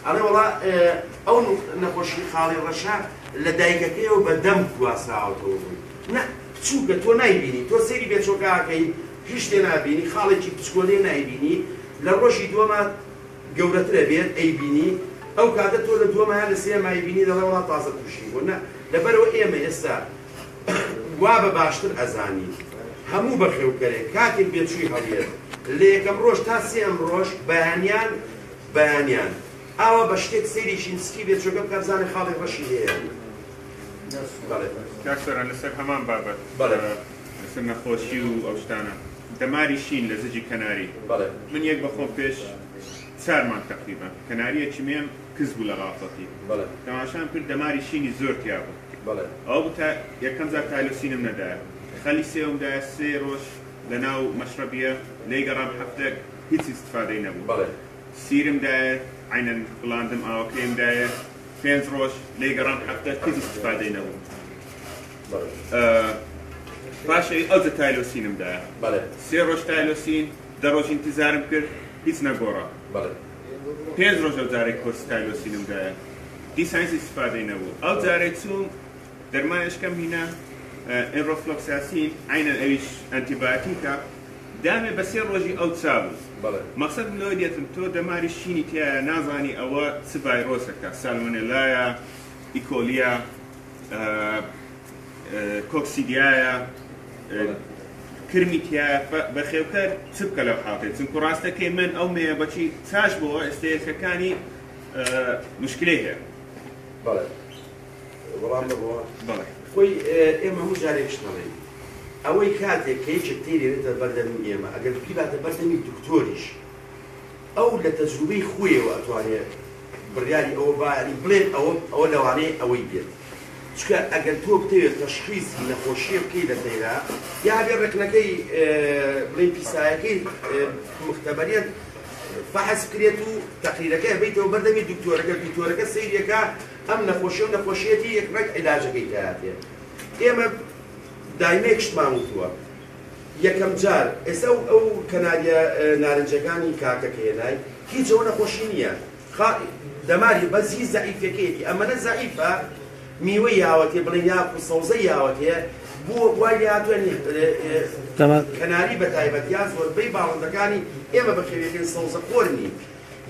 ئەڵێ وەڵا ئەو نەخۆشی خاڵی ڕەشە لە دایکەکەیەوە بە دەم گواسراوەتەوە بووی نە بچووکە تۆ نایبینی تۆ سەیری بێچۆکەکەی هیچ تێ نابینی خاڵێکی پچکۆلێ نایبینی لە ڕۆژی دووەمە گەورەترە بێت ئەیبینی ئەو کاتە تۆ لە دووەمە لە سێمای بینی دەڵێ وڵات تازە تووشی بوو نە لەبەرەوە ئێمە ئێستا وا بە باشتر ئەزانی هەموو بەخێوکەرێک کاتێک بێچووی هەڵێت لە یەکەم ڕۆژ تا سێم ڕۆژ بەیانیان ئاوا بە شتێک سەیریشی نسکی بێچۆکە بکە بزانێ خاڵی ڕەشی هەیە کاکسەران لەسەر هەمان بابەت لەسەر نەخۆشی و ئەو شتانە دەماری شین لە زەجی کەناری من یەک بەخۆم پێش 4 مانگ تقریبا کەناریەکی مێم کز بوو لە غافڵەتی تەماشام کرد دەماری شینی زۆر تیا بوو ئەو تا یەکەم جار تایلۆسینم نەدایە خەلی سێومدایە 3 ڕۆژ لەناو مەشرەبیە لێی گەڕام هەفتێک هیچ ئیستفادەی نەبوو سیرمدایە عینەن بڵاندم ئاوەکەیمدایە 5 ڕۆژ لێی گەڕام هەفتێک هیچ ئیستفادەی نەبوو پاشەی ئەوجە تایلۆسینمدایە 3 ڕۆژ تایلۆسین 10 ڕۆژ ئینتیزارم کرد هیچ نەگۆڕا 5 ڕۆژ ئەو جارێک کۆرس تایلۆسینمدایە دیسانس ئیستفادەی نەبوو ئەو جارێک چووم دەرمانشکەم هینە ئێنڕۆفلۆکساسین عینەن ئەویش ئەنتیبایۆتیکە دامێ بە 3 ڕۆژی ئەو چابوو مەقسەد لەوەی دێتم تۆ دەماری شینی تایە نازانی ئەوە چ ڤایرۆسەکە سالمۆنێلایە ئیکۆلیە کۆکسیدیایە کرمی تایە بە خێوکەر چ بکە لەو حاڵەتێ چونکە ڕاستەکەی من ئەو مێیە بەچی چاش بۆەوە ئێستەیەکەکانی مشکلەی هەیە وەڵام بەبەوە خۆی ئێمە هەموو جارێک شتەڵێ ئەوەی کاتێک کە هیچێک تێرێتە بەردەمی ئێمە ئەگەر بکیباتە بەردەمی دکتۆریش ئەو لە تەجروبەی خۆیەوە ئەتوانێت بڕیاری ئەوە بایانی بڵێن ئەوە لەوانەیە ئەوەی بێت چکە ئەگەر تۆ بتەوێت تەشخیصی نەخۆشیە بکەی لە تێرا یا بێ ڕێکنەکەی بڵێن پیسایەکەی مختبەریت فحص بکرێت و تەقریرەکەی بێتەوە بەردەمی دکتۆرەکە سەیرەکە ئەم نەخۆشیە و نەخۆشیەتی یەکڕێک عیلاجەکەی دایاتێ ئێمە دایمەیەک شتمان وتووە یەکەم جار ئێستا ئەو کەناریە نارنجەکانی کاکەکە هێنای هیچ ئەوە نەخۆشی نییە دەماری بەزی زەعیفەکەیەتی ئەمەنە زەعیفە میوەی یاوەتێ بڵێن یا سەوزەی یاوەتێ بۆ وای هاتوێنی کەناری بە تایبەت یا زۆربەی باڵندەکانی ئێمە بەخێوێتێن سەوزە خۆرنی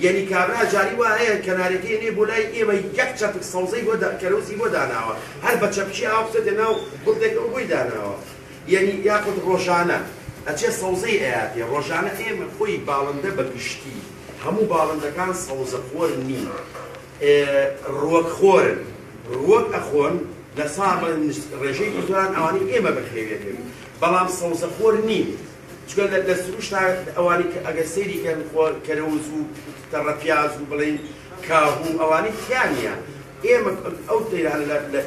یعنی کابرا جاری وە هەیە کەنارەکەی نێ بۆ لای ئێمە یەک چەپک سەوزەی بۆ کەرەوزی بۆ داناوە هەر بە چەپچی ئاو بچێتە ناو گوڵدێکەوە بۆی داناوە یعنی یاخود ڕۆژانە ئەچێ سەوزەی ئەیاتێ ڕۆژانە ئێمە خۆی باڵندە بە گشتی هەموو باڵندەکان سەوزەخۆر نین ڕووەکخۆرن ڕووەک ئەخۆن لە ساڵ ڕێژەی ئیتوان ئەوانی ئێمە بەخێوێتێن بەڵام سەوزەخۆر نین چکە لە سروشتا ئەوانی ئەگەر سەیریکەن کەرەوز و تەڕەپیاز و بڵێن کاهوو ئەوانی تیانە ئێمە ئەو تەیران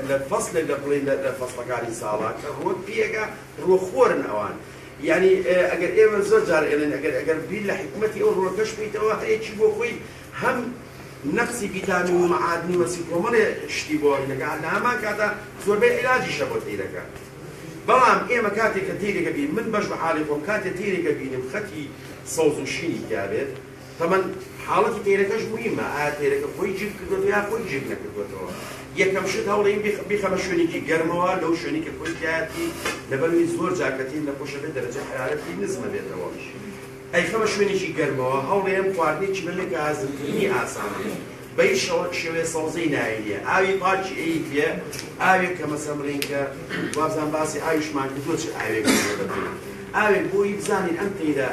لە فەسلێک لە بڵێن لە فەسڵەکانی ساڵا کە ڕووەک پێگە ڕووەخۆرن ئەوان یعنی ئەگەر ئێمە زۆر جار ئێڵێن ئەگەر بیر لە حکومەتی ئەو ڕووەکەش بێتەوە هەیەکی بۆ خۆی هەم نەقسی ڤیتامین و مەعادنی و سیکۆمەڵێ شتی بۆ دەکات لە هەمان کاتە زۆربەی عیلاجیشە بۆ تەیرەکە بەڵام ئێمە کاتێک کە تێرێکە بین من بەش بە حاڵی خۆم کاتێک تێرێکە بینم خەتی سەوز و شینی دابێت تەمەەن حاڵەتی تێرەکەش مهمە ئایا تێرەکە خۆی جیب کردوێتەوە یا خۆی جیب نەکردوێتەوە یەکەم شت هەوڵەیە بیخەمە شوێنێکی گەرمەوە لەو شوێنی کە خۆی تایەتی لەبەروی زۆر جاکەتی نەخۆشەکە دەرەجە حرارەتی نزمە بێتەوە ئەیخەمە شوێنێکی گەرمەوە هەوڵێم خواردنێکی بەمێکە ئازمکردنی ئاسانە بەی شێوێ سەوزەی نایە ئاوی پاکی ئەیتێ ئاوێک کە مەسەمرینکە وابزان باسی ئاویشمان کردووە چ ئاوێک ئاوێک بۆی بزانین ئەم تێدا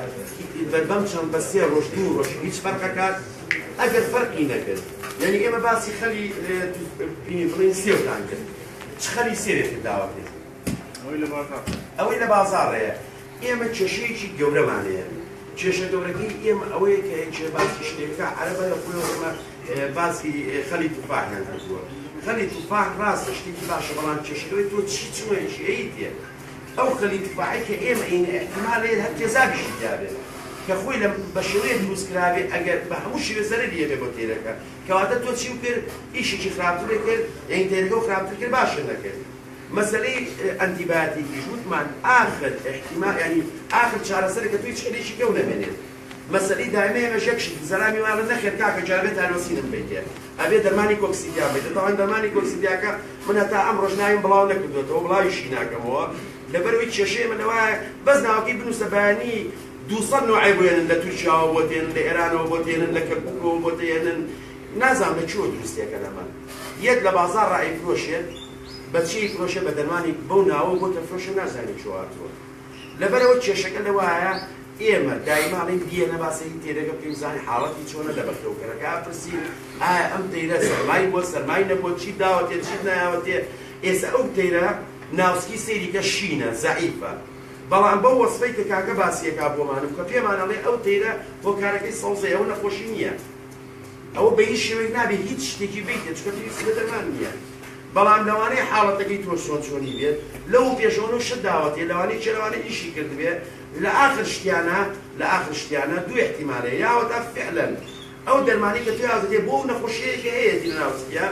بەم چەند بە 3 ڕۆژ 2 ڕۆژ هیچ فەرقەکات ئەگەر فەرقی نەکرد یعنی ئێمە باسی خەلی بڵین سێوتان کرد چ خەلی سێوێتت داوا کرد ئەوەی لە بازاڕەیە ئێمە کێشەیەکی گەورەمانەیە کێشە گەورەکەی ئێمە ئەوەیە کە چێ باسی شتێکەکە عەرەبە لە خۆیەوە باسی خەلی توفاحیان کردووە خەلی توفاح ڕاستە شتێکی باشە بەڵام کێشەکەی تۆ چی چۆنێکی ئەیتێ ئەو خەلی توفاحی کە ئێمە ئینە احتیمالێت هەر تێزابیشی دابێت کە خۆی بە شێوەیە دروستکراوێ ئەگەر بە هەموو شێوە زەرەری هەبێ بۆ تێرەکە کەواتە تۆ چی کرد ئیشێکی خراپتر کرد یعنی تێرەکە و خراپتر کرد باشە نەکرد مەسەلەی ئەنتیبایۆتیکیش وتمان ئاخر احتیمال ینی ئاخر چارەسەرە کە توی چێرێکی گەو نەمێنێت مەسەلەی دایمەیەمە ژەکشی زەرامی وانە نەخێت کاکە جاربێت هەلوەسینم بیتێ ئەبێ دەرمانی کۆکسیدیا بێت دەتەوان دەرمانی کۆکسیدیاکە من هەتا ئەم ڕۆژ ناویم بڵاو نەکردوێتەوە بڵاویشی ناکەمەوە لەبەرەوەی کێشەیەمە لەوایە بەس ناوەکەی بنووسە بەیانی 200 نوعی بۆێنن لە تورکیاوە بۆ تێنن لە ئێرانەوە بۆ تێنن لە کەرکووکەوە بۆ تێنن نازانم لە چۆ دروستیەکە لەمە یەک لە بازار ڕائیفرۆشێت بەچی فرۆشە بە دەرمانی بەو ناوە بۆ تەفرۆشە نازانی چۆهاتوە لەبەرەوە کێشەکە لەوایە ئێمە دایماڵی دیێنە باسەی تێرەکە پێی بزانانی حاڵەتی چۆنە لە بەخێوکەرەکە پرسی ئایا ئەم تەیرە سەرمای بۆ سەرمای نەبووە چی داوەتێ چی نایەوەتێ ئێستا ئەو تەیرە ناوسکی سەیریکە شینە زەعیفە بەڵام بەو وەسفەی کە کاکە باسیەکە بۆمانم کە پێمانەڵێ ئەو تەیرە بۆ کارەکەی سەوزەیە ئەو نەخۆشی نییە ئەوە بە هیچ شێوەیەک نابێت هیچ شتێکی بیتێت چکە پێویستی بە دەرمان نییە بەڵام لەوانەیە حاڵەتەکەی تۆ چۆنی بێت لەو پێشەوە شت داوەتێ لەوانەیە چێلەوانەی ئیشی کردبێت لە ئاخر شتیانە دوو احتیمالەیە یاوەتا فعلا ئەو دەرمانی کە توی ئازادێ بۆ نەخۆشیەیەکە هەیەی لە ناوسکیە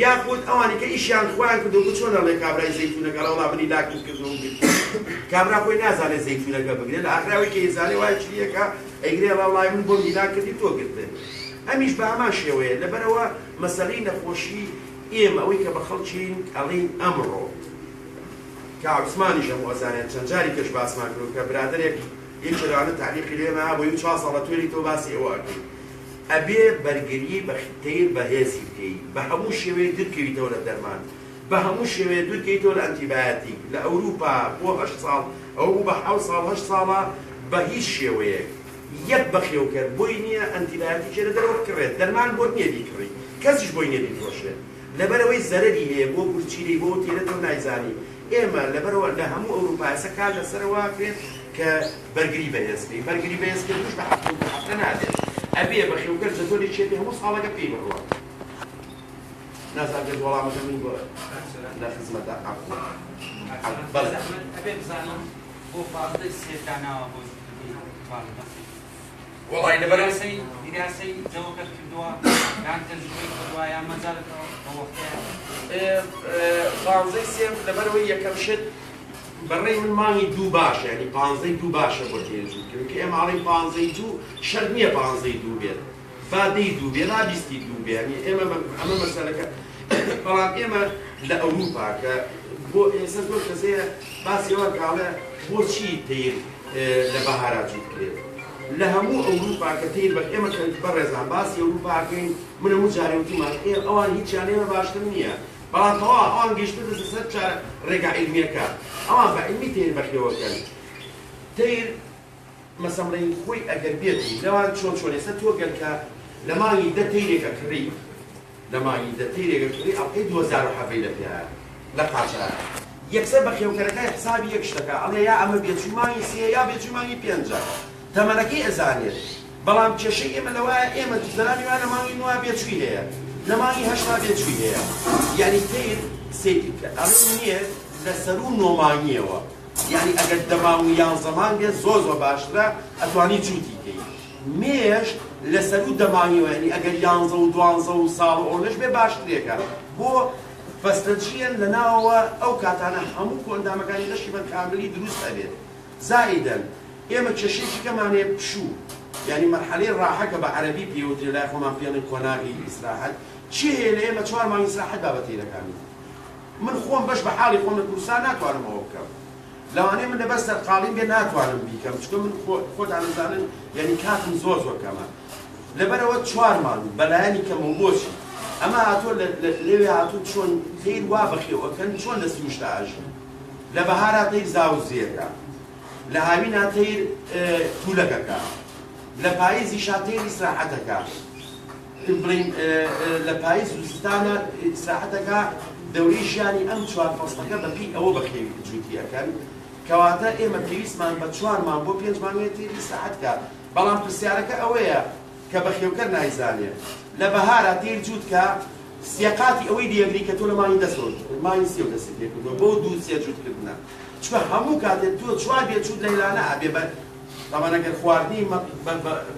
یاخود ئەوانی کە ئیشیان خۆیان کردو چۆنە لێ کابرای زەیتونەکە لەوڵا بنی لاکردنەوە کابرا خۆی نازانێت زەیتونەکە بگرێت لە ئاخراوی کە ئێزانێ وای چیەکە ئەیگرێ وەڵای من بۆ میلاکردی تۆ گرتن ئەمیش بە هەمان شێوەیە لەبەرەوە مەسەلەی نەخۆشی ئێمە ئەوەی کە بە خەڵکین ئەڵین ئەمڕۆ کە عوسمانیش هەموو ئەزانێت چەند جاری کەش باسمان کرد کە برادەرێک یەک شەرانە تعلیقی لێمە بۆ 4 ساڵە توێری تۆ باسی ئەوە کرد ئەبێ بەرگری بە تەیر بەهێزی بکەی بە هەموو شێوەیە درکەویتەوە لە دەرمان بە هەموو شێوەیە دوورکەیتەوە لە ئەنتیبایۆتیک لە ئەوروپا بۆ 8 ساڵ ئەو بە 7 ساڵ 8 ساڵە بە هیچ شێوەیەک یەک بەخێو کرد بۆی نییە ئەنتیبایۆتیکێ لە دەرەوە بکڕێت دەرمان بۆ نییە بیکڕی کەسیش بۆی نییە بیفرۆشێت لەبەرەوەی زەرەری هەیە بۆ گورچیری بۆ تێرەتەوە نایزانی ئێمە لەبەرەوە لە هەموو ئەوروپایسە کار لەسەرەوە کرێت کە بەرگری بەهێزکەی بەرگری بەهێزکردنش بە هەفتە نادێت ئەبێ بەخێوکەر جەدۆلی چێت هەموو ساڵەکە پێی بڕوە نازانێت وەڵامەکە من بۆ لە خزمەتە بەڵێ ئەبێ بزانم بۆ فازدەی سێداناوە بۆ وڵای لەبەرەوە دیراسی جەوەکە کردووە یان تەجروبەی کردووە یان مەجاڵێتەوە بە وەختەیە پانزەی سێم لەبەرەوەی یەکەم شت بەڕێی من مانگی دوو باشە ینی پانزەی دوو باشە بۆ تێژوکرد کە ئێمە ئاڵی پانزەی دوو شەر نییە پانزەی دوو بێت با دەی دوو بێت نا بیستی دوو بێت ینی ئێمە ئەمە مەسەلەکە بەڵام ئێمە لە ئەوروپا کە بۆ ئێستا زۆر کەسەیە باسی ئەوە کاڵێ بۆچی تەیر لە بەهاراتی بکرێت لە هەموو ئەوروپا کە تەیر بە ئێمە بەڕێزان باسی ئەوروپاکەین من هەموو جارێ وتیمان ئەوان هیچیان ئێمە باشتر نییە بەڵام تەواو ئەوان گەشتە دەستە سەر چارە ڕێگا عیلمیەکە ئەوان بە عیلمی تەیر بەخێوەکەن تەیر مەسەڵەی خۆی ئەگەر بێتی لەوان چۆن ئێستا تۆ گەلکە لە مانگی دە تەیرێکە کڕی لە مانگی دە تەیرێکە کڕی ئەڵقەی 2007 لە پێیە لە قاچار یەکسەر بەخێوکەرەکەی حسابی یەک شتەکە ئەڵێ یا ئەمە بێچووی مانگی سێ یا بێچووی مانگی پێنجە تەمەنەکەی ئەزانێت بەڵام کێشەی ئێمە لەوایە ئێمە زەرانی وانە مانگی نوا بێچووی هەیە لە مانگی هەشتا بێچووی هەیە یعنی تەیر ئەڵێ نییە لەسەر و نۆمانگیەوە یعنی ئەگەر دەمام و یانزەمان بێت زۆر باشترە ئەتوانی جووتی کەی مێش لەسەر و دەمانگیەوە ینی ئەگەر 11 و 12 و ساڵ ئەوەش بێ باشترێکە بۆ فەستەجیەن لەناوەوە ئەو کاتانە هەموو کۆندامەکانی لەشی بە کاملی دروست ئەبێت زائیدەن ئێمە کێشەیەکی کەمانێ پشوو یعنی مەرحەلەی ڕاحەکە بە عەرەبی پێوتری لای خۆمان پێڵێن کۆناغی ئیسراحەت چی هەیە لە ئێمە 4 مانگی ئیسراحەت بابەتەیرەکانی من خۆم بەش بە حاڵی خۆم لە کوردستان ناتوانم ئەوە بکەم لەوانەیە من لەبەر سەرقاڵیم بێ ناتوانم بیکەم چکە من خۆتان دەزانن یعنی کاتم زۆر کەمە لەبەرەوە 4 مانگ بەلایەنی کەم و بۆچی ئەمە هاتۆ لەوێ هاتوو چۆن تیر وا بەخێوەکەن چۆن لە سروشتە ئاژن لە بەهارا تیر زاوزیەکە لە هاوینا تیر تولەکەکە لە پاییزی شاتیر ئیسراحەتەکە بڵین لە پاییز وزستانە ئیسراحەتەکە دەورەی ژیانی ئەم 4 فەسڵەکە بەپی ئەوە بەخێوی جووتیەکەن کەواتە ئێمە پێویستمان بە 4 مان بۆ 5 مانگێ تیر ئیسراحەتکە بەڵام پرسیارەکە ئەوەیە کە بەخێوکەر نایزانێ لە بەهارە تیر جووتکە سیاقاتی ئەوەی دیەگری کە تۆ لە مانی دەسۆت مانی سێ و دەسێت پێکردەوە بۆ 2 سێ جووتکردنە چکە هەموو کاتێک تۆ 4 بێ جووت لەیلانە ئابێ بە طبعا ئەگەر خواردنی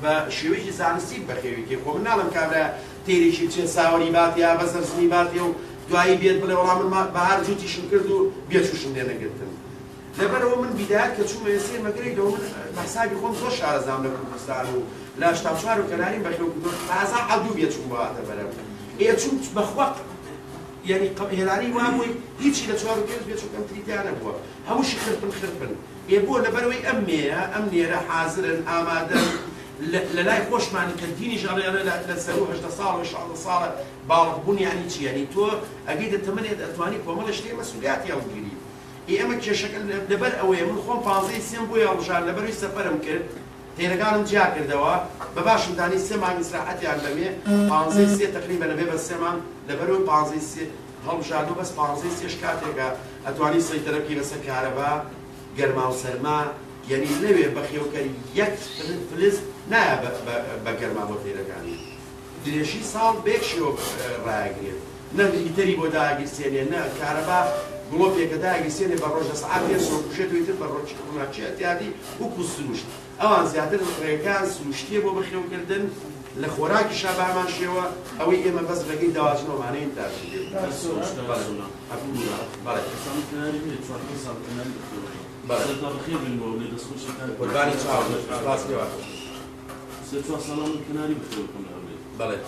بە شێوەیەکی زانستی بەخێوی خۆ من ناڵم کابرا تێرێکی بچێت ساوەری بات یا بەسەر سنی بات و دوایی بێت بڵێ وەڵام من بەهار جووتیشم کرد و بێچوشم لێ نەگرتم لەبەرەوە من بیدایەت کە چوومە سێر مەگرێکەوە من بەحسابی خۆم زۆر شارەزام لە کوردستان و لە هەشتا چوار و کەناریم بەخێوکردن تازە عەدوو بێچووم بەواتە بەرەو چوون بەخوا یعنی هێلانی وا بووی هیچی لە 4 و 5 بێچووکەم تریتیان نەبووە هەمووشی خرپن بۆ لەبەرەوەی ئەم مێیە ئەم نێرە حازرن ئامادەن لە لای خۆشمانی کە دینی ژەڵێنە لە سەر و 8 ساڵ و 16 ساڵە باڵغبوون یعنی چی یعنی تۆ ئەگەی دەتەمەنێت ئەتوانی کۆمەڵە شتێ مەسئولیاتی هەڵگیری ئێمە کێشەکە لەبەر ئەوەیە من خۆم 15 سێم بۆ هەڵژار لەبەروی سەفەرم کرد تێرەکانم جیا کردەوە بە باشم دانی 3 مانگ ئیسراحەتیان بەمێ 15 سێ تقریبا لەبێ بە 3 مانگ لەبەرەوەی 15 سێ هەڵژاردوو بەس 15 سێش کاتێکە ئەتوانی سەیتەرەکی لەسەر کارەبا گەرما و سەرما یعنی لەوێ بەخێوکەری یەک فلز نایە بە گەرما بۆ تێرەکانی درێژی ساڵ بێکشیەوە ڕایگرێت نە هیتەری بۆ داگیرسێنێ نە کارەبا گڵۆپێکە داگیرسێنێ بە ڕۆژە سەعات پێ سۆکوشێت ویتر بە ڕۆژێتیادی وەکو سروشت ئەوان زیاتر ڕێگان سروشتیە بۆ بەخێوکردن لە خۆراکی شابامان شێوە ئەوەی ئێمە بەس ڕێگەی داواچنەوەمانەیە قوربانی چاوم باس پێوە سێ چوار ساڵان کەناری بخێوکەم هەولێ بەڵێ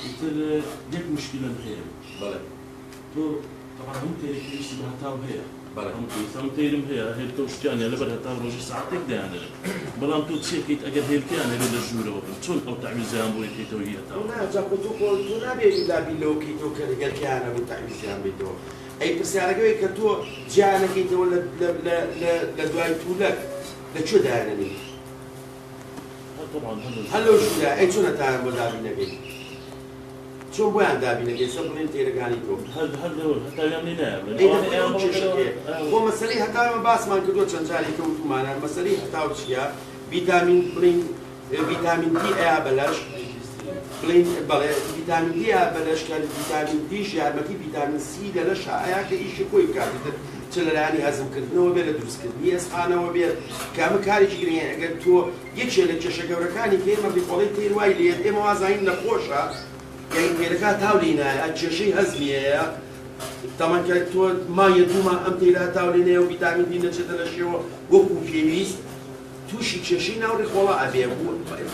ئیتر یەک موشکیلەم هەیە بەڵێ تۆ طبعا هەموو تێرێکی ویستی بە هەتاو هەیە بەڵێ هەموو تێرم هەیە هێر تۆ شتیانە لەبەر هەتا ڕۆژی ساعتێک دەیانێت بەڵام تۆ چێکیت ئەگەر هێلکیانە لە ژوورەوە بن چۆن ئەو تعویزیان بۆ یەکەیتەوە هی هەتاو تۆ نابێت لابی لەوەکەی تۆ کە لەگەلکیانە بن تعویزیان بیتەوە ئەی پرسیارەکەوەی کە تۆ جیانەکەیتەوە لە دوای تولەک لەکوێ دایانەنی هەلۆ ژوورە ئەی چۆن هەتایان بۆ دابینەکەی چۆن بۆیان دابینەکەی سەر بڵێن تێرەکانی تۆ هەتاویان لێ بۆ مەسەلەی هەتاوە باسمان کردووە چەند جاری کەوتومانە مەسەلەی هەتاو چییە ڤیتامین بڵین ڤیتامین دی ئەیا بەلەش بڵین بەڵێ ڤیتامین دی ئەیا بەلەش کە ڤیتامین دیش یارمەتی ڤیتامین سی لەلەش ئایا کە ئیشی خۆی کاتێتر چ لە لایانی هەزمکردنەوە بێت لە دروستکردنی ئەسخانەوە بێت کە ئەمە کارێکی گرنگە ئەگەر تۆ یەکێ لە کێشە گەورەکانی کە ئێمە بێخۆڵی تێر وای لێت ئێمە وازانین نەخۆشە یعنی تێرەکە تاو لێ نایە کێشەی هەزمیەیە تەمەنکە تۆ مایە دوومان ئەم تێرە تاو لێ نایە و ڤیتامین دی نەچێتە لە شێوە وەکو پێویست تووشی کێشەی ناوڕی خۆڵە ئەبێ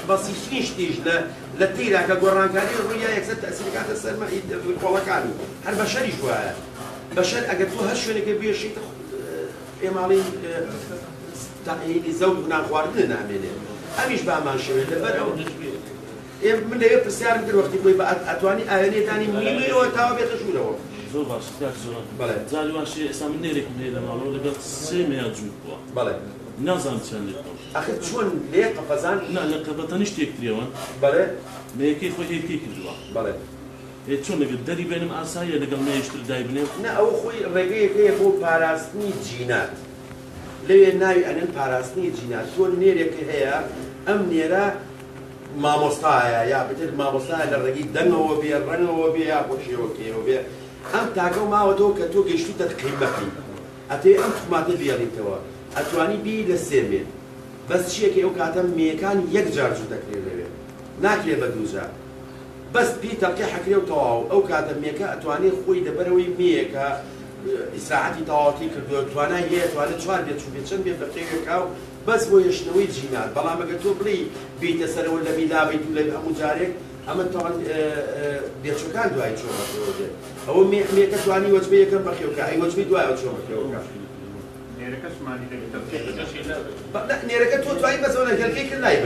بەسیچنی شتیش لە تێراکە گۆڕانکاری ڕوویە یەکسەر تەسیرکاتە سەرمە خۆڵەکانی هەر بەشەریش وایە بەشەر ئەگەر تۆ هەر شوێنێکە بێشیت ئێماڵی زەوت ناخواردنە نامێنێ ئەمیش بامان شوێت لەبەرەوە من لەوێ پرسیارم کرد وەختی بۆی بە ئەتوانی ئاوێنێتانی میلیۆ تاوە بێتە ژوورەوە زۆر باش بەڵێ جاری واشێ ئێستا من نێرێکم هەیە لە ماڵەوە لەگەڵ 3 مەیان جووت بووە بەڵێ نازانم چەند لێت ئەخر چۆن لێ قەفەزان نا لە قەبەتەنی شتێک ترێەوە بەڵێ مەیەکەی خۆی هێلکەی کردووە بەڵێ چۆن لەگەڵ دەری بێنم ئاساییە لەگەڵ مەیشتر دای بنێ نە ئەوە خۆی ڕێگەیەکەیە بۆ پاراستنی جینات لەوێ ناوی ئەنێن پاراستنی جینات تۆ نێرێکە هەیە ئەم نێرە مامۆستایە یا بتر مامۆستایە لە ڕێگەی دەنگەوە بێ ڕەنگەوە بێ یا خۆشیەوەکەوە بێ ئەم تاکە و ماوەتەوە کە تۆ گەیشتوتە قیمەتی ئەتێ ئەم توماتە بێڵیتەوە ئەتوانی بی لە سێمێ بەس چیەکە ئەو کاتە مێیەکان یەک جار جوو دەکرێت لەوێ ناکرێت بە دووجار بەس پێی تەڵقی حەکرێ و تەواو ئەو کاتە مێکە ئەتوانێت خۆی دەبەرەوەی مێیەکە ئیسراحەتی تەواوەتی کردووە توانای هەیە توانێت چوار بێت چوو بێت چەند بێت بەقێوێکا و بەس بۆ هێشتنەوەی جینات بەڵام ئەگەر تۆ بڵی بیتە سەرەوە لە میلابیت و لە هەموو جارێک ئەمە تاوان بێچەکان دوای چۆن بەخێوە دێت ئەوە مێکە توانی وەجبە یەکەم بەخێوکە ئەی وەجبی دوایەوە چۆن بەخێوەکە نێرەکەشمانی نێرەکە تۆ توانین بەزەوە لەگەلکەی کرد لای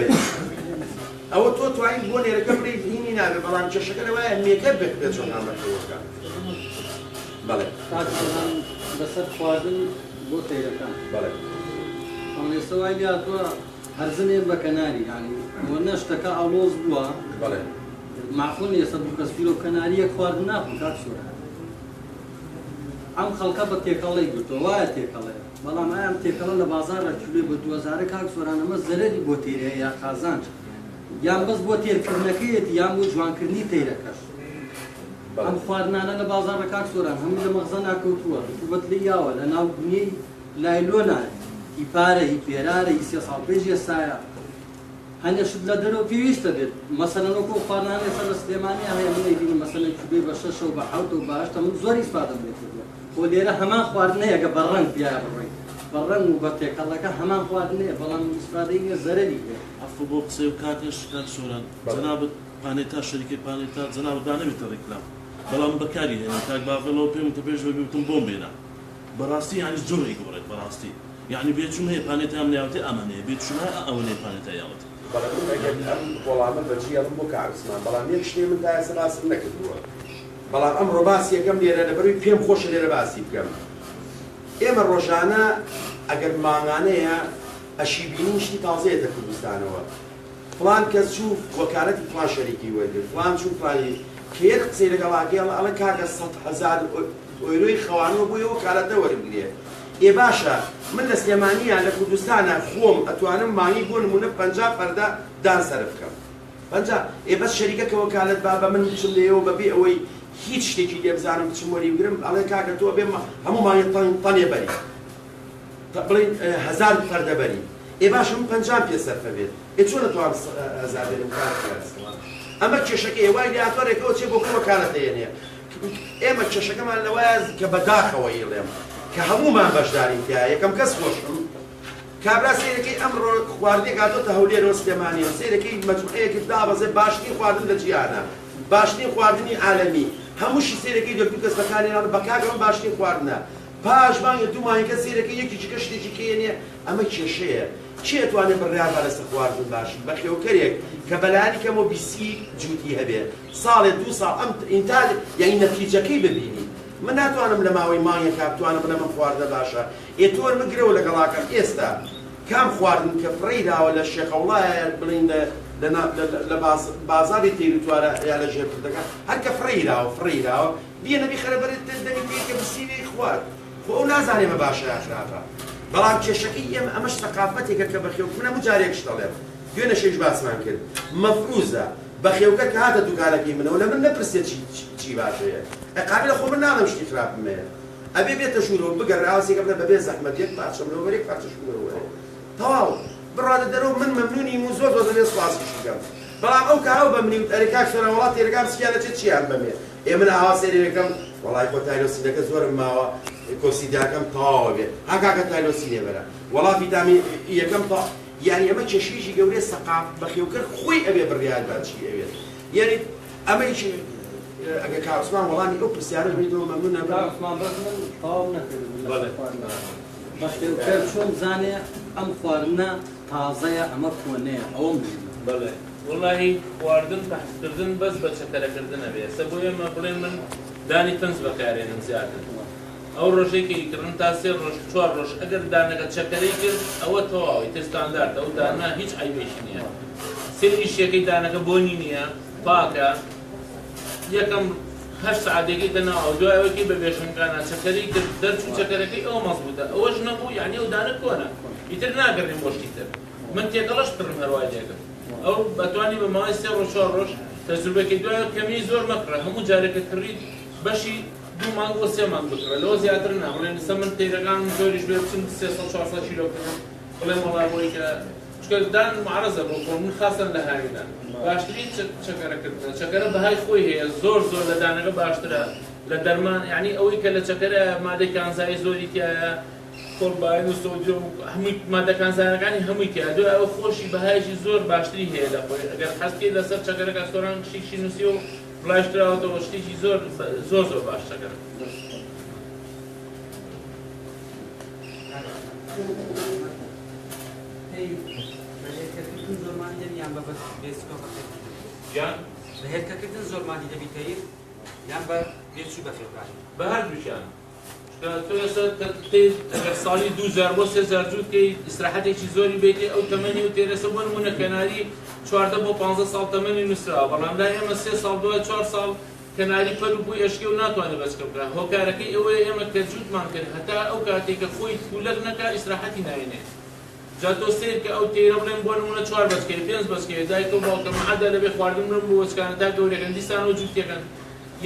ئەوە تۆ توانین بۆ نێرەکە بڕیت هینی نابێت بەڵام کێشەکە لەوایە میکە بێت چۆن نامەکەوەکە بەڵێ بەسەر خواردن بۆ تێرەکان بەڵێ ئێستا وای هاتووە هەرزنێن بە کەناری یعنی ئەوە نەشتەکە ئەڵۆز بووە بەڵێ معقول ئێستا دوو کەس کیلۆ کەناریە خواردن ناکەن کاک سوورە ئەم خەڵکە بە تێکەڵەی گرتووە وایە تێکەڵەیە بەڵام ئەم تێکەڵە لە بازارە کیلۆی بە 2000 کاک سووران ئەمە زەرەری بۆ تێرەیە یا قازانج یان بەس بۆ تێرکردنەکەیەتی یان بۆ جوانکردنی تێرەکەش ئەم خواردنانە لە بازارە کاک سووران هەموو لە مەغزە ناکەوتووە رطوبەت لێ یاوە لە ناو دنیای لایلۆنە ئیپارە ئیپێرارە ئی 3 ساڵ پێش ئێستایە هەندێکشت لە دەرەوە پێویستە بێت مەسەلەن وەکو خواردنانە ئێستا لە سلێمانیا هەیە من نەیبینم مەسەلەن کیلۆی بە 6 و بە 7 و بە 8 من زۆر ئیسپادەم لێ کردووە بۆ لێرە هەمان خواردنەیە کە بەڕەنگ پیایە بڕۆین بەڕەنگ و بە تێکەڵەکە هەمان خواردنەیە بەڵام ئیسپادەی نییە زەرەری بێت عفو بۆ قسەی و کاتێش کات سۆران جەنابەت پانێتا شەریکەی پانێتا جەنابەت دانەوێتە ڕێکلام بەڵام بەکاری هێنن کاک باغەڵەوە پێم کە پێش بێتم بۆم بێنە بەڕاستی یانی زۆر ئەیگۆڕێت بەڕاستی یعنی بێچوون هەیە پانێتام ناوتێ ئەمانەیە بێچوون ئەوەنەیە پانێتا یاوت ئەم وەڵامە بەجیێڵم بۆ کارسمان بەڵام یەک شتێ من تا ئێستا باسم نەکردووە بەڵام ئەمڕۆ باسی یەکەم لێرە لەبەروی پێم خۆشە لێرە باسی بکەم ئێمە ڕۆژانە ئەگەر ماڭانەیە ئەشی بینین شتی تازەیەتە کوردستانەوە فڵان کەس چوو وەکالەتی فڵان شەریکی وەرگرت فڵان چوو فڵانی کە یەک قسەی لەگەڵاکێڵ ئەڵە کاکە 100,000 ئۆیرۆی خەوانەوە بۆ یەوە کارەتە وەربگرێ ئێ باشە من لە سلێمانیان لە کوردستانە خۆم ئەتوانم مانگی بۆ نمونە 50 پەردە دان سەرف بکەم 50 ئێ بەس شەریکەکە وەکالەت با بە من بچم لێەوە بەبێ ئەوەی هیچ شتێکی لێ بزانم بچم وەری بگرم ئەڵێ کاکە تۆ بێ هەموو مانگی تەنێ بەری بڵین 1000 پەردە بەری ئێ باشە من 50 پێ سەرفە بێت ئێ چۆن نەتوانم 1000 بێنم ئەمە کێشەکە ئێوای لاتۆرێکەوە چێ بۆ وەکالەتە هێنێ ئێمە کێشەکەمان لەوایە کە بەداخەوە ئێڵێم کە هەمومان بەشداری تایە یەکەم کەس خۆشم کابرا سیرەکەی ئەمڕۆ خواردنێک هاتۆتە هەولێرەوە سلێمانیەوە سیرەکەی مەجموعەیەکی دابەزێ باشترین خواردن لە جیهانە باشترین خواردنی عالەمی هەمووشی سیرەکەی دەکتو کەس بەکارهێنان بەکارەوە باشترین خواردنە پاش مانگە دوو مانگەکە سیرەکەی یەکیچکە شتێکی کێنێ ئەمە کێشەیە چی ئەتوانێت بڕیار بە لەسەر خواردن باشی بە خێوکەرێک کە بەلایانی کەمەوە 20 جووتی هەبێت ساڵێ 2 ساڵ ئەم ئینتاج یعنی نەتیجەکەی ببینی من ناتوانم لە ماوەی مانگێکا بتوانم بڵێم ئەم خواردنە باشە ئێتۆر مگرەوە لەگەڵاکەم ئێستا کام خواردن کە فڕێداوە لە شێخەوڵایە بڵین لە بازاری تێریتوارە یا لە ژێرکردەکە هەر کە فڕێداوە بێنە بیخەرەبەرێت دەمی پێکە بسیوی خوارد خۆ ئەو نازانێمە باشە یاخرافە بەڵام کێشەکەی ئێمە ئەمەش ثەقافەتێکە کە بەخێو منە جارێکش دەڵێم دوێنە شێش باسمان کرد مەفروزە بەخێوکە کە هاتە دوکانەکەی منەوە لە من نەپرسێت چی باشەیە قابل خۆ من ناڵم شتی خراپمەیە ئەبێ بێتە ژوورەوە بگەڕێ ئاسێکە بڵێ بەبێ زەحمەت یەک پارچەم لەوە بەرێک پارچە ژوورەوە تەواو بڕادە دەرەوە من مەمنونی و زۆر دەبێ سوپاسیش بکەم بەڵام ئەو کاو بەمنی و ئەرێکاک سۆرە وڵات تێرەکان سکیانە چیان بەمێ ئێ من ئاوا سێرێکەکەم وەڵای خۆ تایلۆسینەکە زۆرم ماوە کۆسیداکەم تەواوە بێ هەکاکە تایلۆسینێ بەرە وەڵا ڤیتامین یەکەم تا یعنی ئەمە کێشەیەکی گەورەی سەقاف بەخێوکەر خۆی ئەبێ بڕیار بە چی ئەوێت یعنی ئەمەیکی ئەگە کارسمان وەڵامی ئەو پرسیارە بێتەوە مەمنون نەبێت عوسمان بەس من تەواو نەکردم بەخێوکەر چۆن زانێ ئەم خواردنە تازەیە ئەمە کۆنەیە ئەوەم بەڵێ وڵی خواردن تەحتکردن بەس بە چەکەرەکردنە بێ سە بۆ ئێمە بڵێن من دانی تەنج بەکارێنم زیاتر ئەو ڕۆژێکی کردن تا 3 ڕۆژ 4 ڕۆژ ئەگەر دانەکە چەکەرەی کرد ئەوە تەواوی تر ستاندارد ئەو دانا هیچ عیبێکی نییە سێریشیەکەی دانەکە بۆنی نییە پاکە یەکەم 8 سعاتێکی دەنا ئەو دوایەوەکی بە بێشنگانە چەکەری کرد دەرچوو چەکەرەکەی ئەوە مەزبوطە ئەوەش نەبوو یعنی ئەو دانە کۆنە ئیتر ناگەڕێم بۆ شتی تر من تێگەڵەش پڕم هەروای لێکرد ئەو بەتوانی بە ماوەی 3 ڕۆژ 4 ڕۆژ تەجروبەکەی دوایە کەمی زۆر مەکڕە هەموو جارێکە کڕیت بەشی 2 مانگ بۆ 3 مانگ بکڕە لەوە زیاتر ناڵێن لەسەر من تێرەکان زۆریش بێ بچم 300-400 کیلۆ بکڕم بڵێم وەڵا بۆی کە چکە دان معرەزە بۆ خۆ من خاستن لە هاویدان باشترین چەکەرەکردن چەکەرە بەهای خۆی هەیە زۆر لە دانەکە باشترە لە دەرمان یعنی ئەوەی کە لە چەکەرە مادەی کانزایی زۆری تایە کۆڵباین و سۆدیۆم و هەمووی مادە کانزایەکانی هەمووی تایە دوای ئەوە خۆشی بەهایشی زۆر باشتری هەیە لە خۆی ئەگەر حەزکەی لەسەر چەکەرەکە سۆران شتێکی نووسی و بڵایشتراوەتەوە شتێکی زۆر باش چەکەرە بەهێرکردن زۆرمانی دەبی یان بە بێسکۆفەکردن یان بەهێرکردن زۆرمانی دەبی تەیر یان بە بێچوو بەفێکاری بە هەردووشیان تۆ ئێستا ئەگەر ساڵی 2000 بۆ 3000 جووت کەی ئیسراحەتێکی زۆری بێتی ئەو تەمەنی و تێرەسە بۆ نمونە کەناری 14 بۆ 15 ساڵ تەمەنی نووسراوە بەڵام لای ئێمە 3 ساڵ دوای 4 ساڵ کەناری پەر و بووی ئەشکێ و ناتوانێت بەچکە بکات هۆکارەکەی ئەوەیە ئێمە کە جووتمان کرد هەتا ئەو کاتێک کە خۆی پولەر نەکا ئیسراحەتی ناوێنێ جا تۆ سیر کە ئەو تێرە بڵێن بۆ نمونە 4 بەچکەی 5 بەچکەی دایک و باوکە مەعەدە لەبێ خواردن بڕن بۆ وەچکانە تا گەورەکەن دیسانەوە جووتێکەن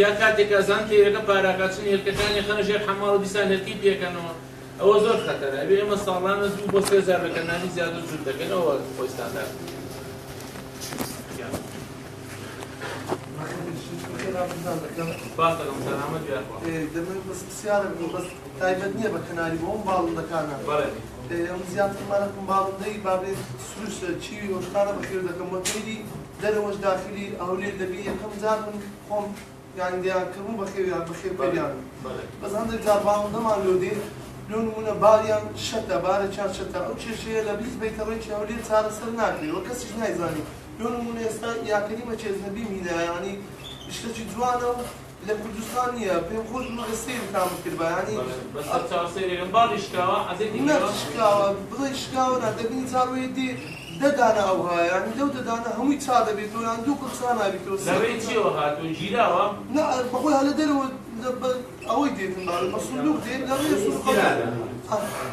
یا کاتێک ئەزان تێرەکە پاراکاتچن هێلکەکانی خەنە ژێر حەماڵ و دیسان هێلکی پێکەنەوە ئەوە زۆر خەتەرە ئەبێ ئێمە ساڵانە 2 بۆ 3000 لە کەنانی زیاتر جووت دەکەن ئەوە خۆی ستاندارد باش دەکەم سەلامەت یاخوا دەمەوێت بەس پرسیارم بەس تایبەت نییە بە کەناری بۆ ئەم باڵندەکانە ئەم زیاتر مانەکەم باڵندەی بابێت سروشتە چی هۆشتانە بەخێر دەکەم وە تێری دەرەوەش داخلی ئەولێر دەبی یەکەم جار من خۆم یان دیانکردن بەخێویان بەخێر پێیان بەس هەندێک جار باڵندەمان لۆ دێ لۆ نمونە باڵیان شەتە بارێکیان شەتە ئەو کێشەیە لە بیست بەیتەڕێکی ئەولێر چارەسەر ناکرێت وە کەسیش نایزانی لۆ نمونە ئێستا یاکەریمە چێزنەبی مینە ینی شتێکی جوانە و لە کوردستان نییە پێم خۆش مەگەستەی تام کرد بەیانی باڵی شکاوە عەزێتی شکاوە بڵێ شکاوە نا دەبینی چاڕوەیە دێ دەدانە ئەو هەیە ینی لەو دەدانە هەمووی چا دەبێتەوە یان دوو قسە نابێتەوە لەوەی چیەوە هاتوون ژیراوە نا بەخۆی هەلە دەرەوە ئەوەی دێتن باڵێ بە سندوق دێت لەوەیە